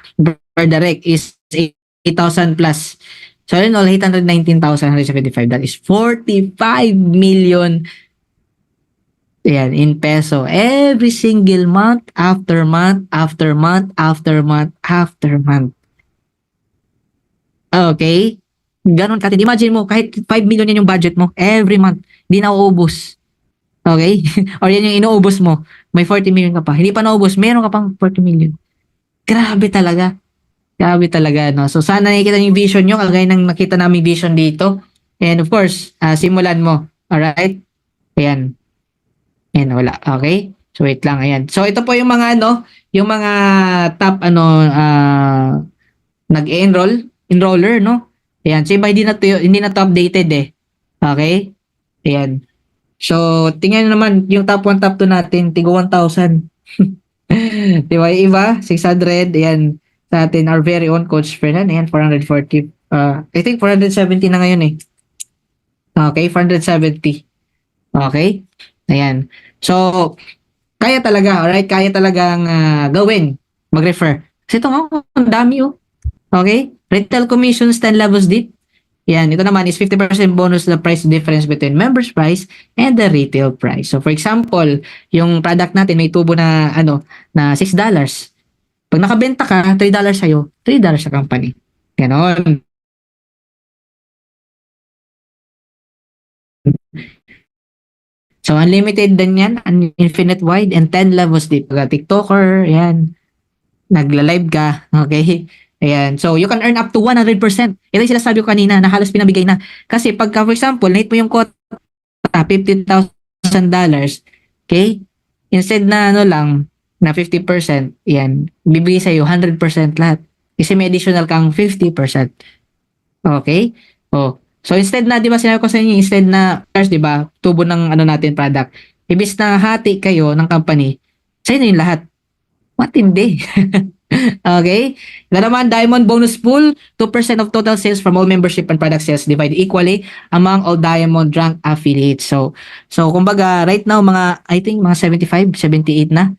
per direct is 8,000 plus. So, in all, 819,175. That is 45 million yan, in peso. Every single month, after month, after month, after month, after month. Okay? Ganon katid. Imagine mo, kahit 5 million yan yung budget mo, every month, di na uubos. Okay? Or yan yung inuubos mo, may 40 million ka pa. Hindi pa naubos, meron ka pang 40 million. Grabe talaga. Grabe talaga, no? So, sana nakikita yung vision nyo, kagaya ng nakita namin vision dito. And of course, simulan mo. Alright? Ayan. Ayan, wala. Okay? So, wait lang. Ayan. So, ito po yung mga, yung mga top, nag-enroll. enroller, no? Ayan. So, iba hindi na to updated eh. Okay? Ayan. So, tingnan nyo naman, yung top 1, top 2 natin, tigo 1,000. Di ba? Yung iba, 600. Ayan. Sa atin, our very own Coach Fernan. Ayan, 440. I think 470 na ngayon eh. Okay, 470. Okay? Ayan. So, kaya talaga, alright? Kaya talagang gawin, mag-refer. Kasi ito nga, ang dami oh. Okay? Retail commissions, 10 levels deep. Yan, ito naman is 50% bonus the price difference between members price and the retail price. So for example, yung product natin may tubo na na $6. Pag nakabenta ka, $3 sa'yo, $3 sa company. Ganon. So unlimited din yan, infinite wide and 10 levels deep. Pag TikToker, yan, nagla-live ka, okay? Ayan. So, you can earn up to 100%. Ito yung sinasabi ko kanina na halos pinabigay na. Kasi pagka, for example, nahit mo yung quota, $50,000, okay? Instead na lang, na 50%, yan, bibigay sa'yo 100% lahat. Kasi may additional kang 50%. Okay? Oh. So, instead na, di ba, sinabi ko sa inyo, instead na, di ba, tubo ng natin product, ibis na hati kayo ng company, sa'yo na yung lahat. Matindi. Okay? Ito naman, Diamond Bonus Pool, 2% of total sales from all membership and product sales divided equally among all Diamond Rank affiliates. So kumbaga, right now, I think, mga 75, 78 na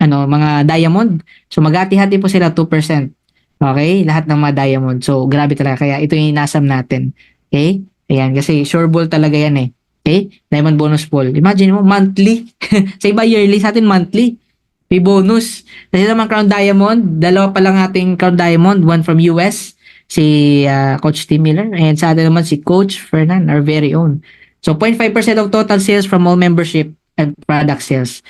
mga Diamond. So, maghati-hati po sila 2%. Okay? Lahat ng mga Diamond. So, grabe talaga. Kaya ito yung inasam natin. Okay? Ayan, kasi sure ball talaga yan eh. Okay? Diamond Bonus Pool. Imagine mo, monthly. Sa iba yearly, sa atin monthly. May bonus. Kasi naman Crown Diamond, dalawa pa lang ating Crown Diamond, one from US, si Coach Tim Miller, and sa atin naman si Coach Fernan, our very own. So 0.5% of total sales from all membership and product sales.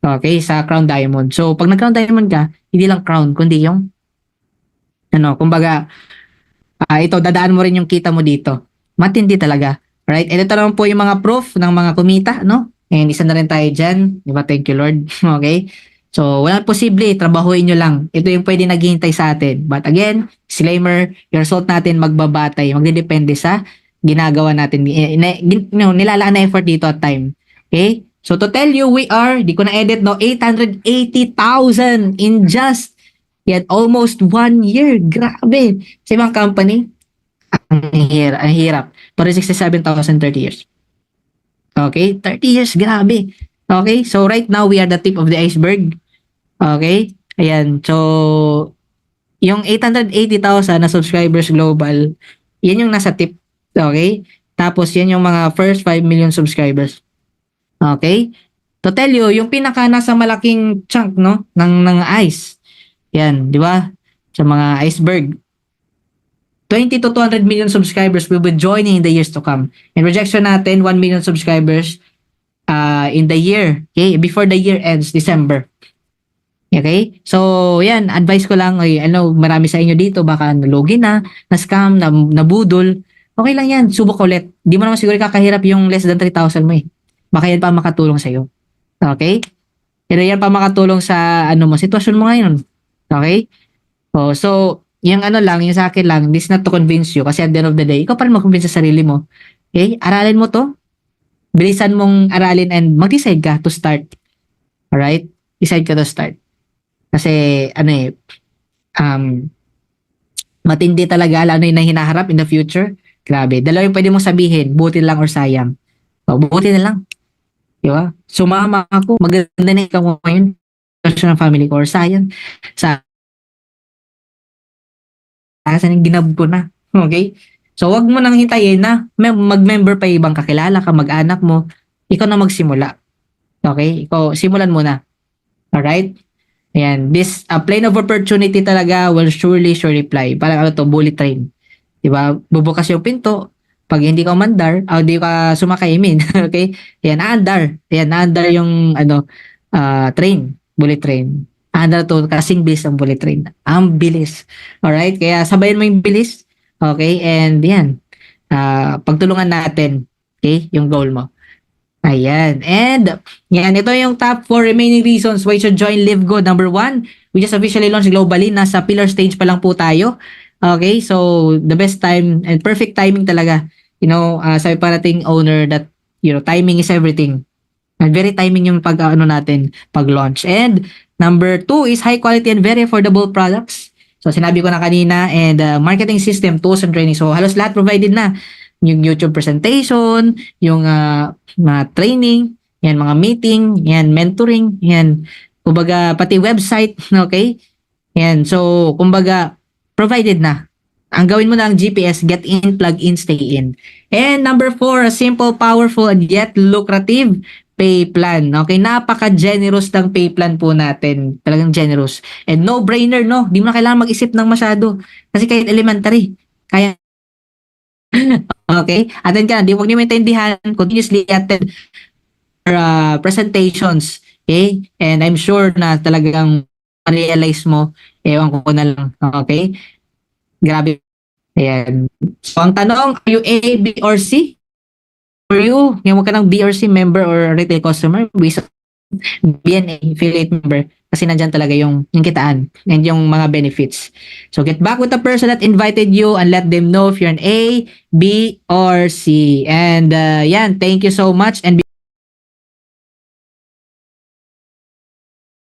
Okay, sa Crown Diamond. So pag nag-Crown Diamond ka, hindi lang crown, kundi yung kumbaga, ito, dadaan mo rin yung kita mo dito. Matindi talaga. Right? And ito naman po yung mga proof ng mga kumita, no? And isa na rin tayo dyan. Di ba? Thank you, Lord. Okay? So, walang posible, trabahuin nyo lang. Ito yung pwede naghihintay sa atin. But again, disclaimer, yung result natin magbabatay, magdedepende sa ginagawa natin. Nilalaan na effort dito at time. Okay? So, to tell you, we are, di ko na-edit, 880,000 in just almost 1 year. Grabe. Sa ibang company, ang hirap. Pero 67,000, 30 years. Okay? 30 years, grabe. Okay? So, right now, we are the tip of the iceberg. Okay? Ayan. So, yung 880,000 na subscribers global, yan yung nasa tip. Okay? Tapos, yan yung mga first 5 million subscribers. Okay? To tell you, yung pinaka nasa malaking chunk, no? Ng ice. Yan. Di ba? Sa mga iceberg. 20 to 200 million subscribers will be joining in the years to come. And projection natin, 1 million subscribers in the year. Okay? Before the year ends, December. Okay? So, yan. Advice ko lang, marami sa inyo dito, baka nalogi na-scam, nabudol. Okay lang yan. Subok ulit. Di mo naman siguro kakahirap yung less than 3,000 mo eh. Baka yan pa makatulong sa'yo. Okay? Pero yan pa makatulong sa, sitwasyon mo ngayon. Okay? So, yung yung sa akin lang, this is not to convince you kasi at the end of the day, ikaw pa rin mag-convince sa sarili mo. Okay? Aralin mo to. Bilisan mong aralin and mag-decide ka to start. Alright? Decide ka to start. Kasi, matindi talaga, lalo yung hinaharap in the future. Grabe. Dalawa yung pwede mong sabihin, buti lang or sayang. O, buti na lang. Diba? Sumama ako, maganda na ikaw ngayon. Kasi ng family ko or sayang. Kasi ginab ko na. Okay? So, wag mo nang hintayin na mag-member pa ibang kakilala ka, mag-anak mo. Ikaw na magsimula. Okay? Ikaw, simulan mo na. Alright? Ayan. This plane of opportunity talaga will surely reply. Parang bullet train. Diba? Bubukas yung pinto. Pag hindi ka umandar, hindi ka sumakay, okay? Ayan, naandar. Ayan, naandar yung, train. Bullet train. Naandar to, kasing bilis ang bullet train. Ang bilis. Alright? Kaya sabayan mo yung bilis. Okay? And yan. Pagtulungan natin. Okay? Yung goal mo. Ayan. And, yan. Ito yung top 4 remaining reasons why you should join Live Good. Number 1, we just officially launched globally. Nasa pillar stage pa lang po tayo. Okay, so the best time and perfect timing talaga. Sabi pa nating owner that, timing is everything. And very timing yung pag-ano natin, pag-launch. And number 2 is high quality and very affordable products. So sinabi ko na kanina, and marketing system, tools and training. So halos lahat provided na. Yung YouTube presentation, yung mga training, yan mga meeting, yan mentoring, yan kumbaga pati website, okay? Yan. So kumbaga provided na. Ang gawin mo na ang GPS, get in, plug in, stay in. And number 4, a simple, powerful, and yet lucrative pay plan. Okay, napaka-generous ng pay plan po natin. Talagang generous. And no-brainer, no? Di mo na kailangan mag-isip ng masyado. Kasi kahit elementary, kaya. Okay? Attend ka na. Huwag niyo maintindihan. Continuously attend presentations. Okay? And I'm sure na talagang realize mo, ewan ko na lang. Okay? Grabe. Ayan. So, ang tanong, are you A, B, or C? For you, yung ka ng B or C member or retail customer, BNA, affiliate member, kasi nandyan talaga yung kitaan and yung mga benefits. So, get back with the person that invited you and let them know if you're an A, B, or C. And yan, thank you so much. And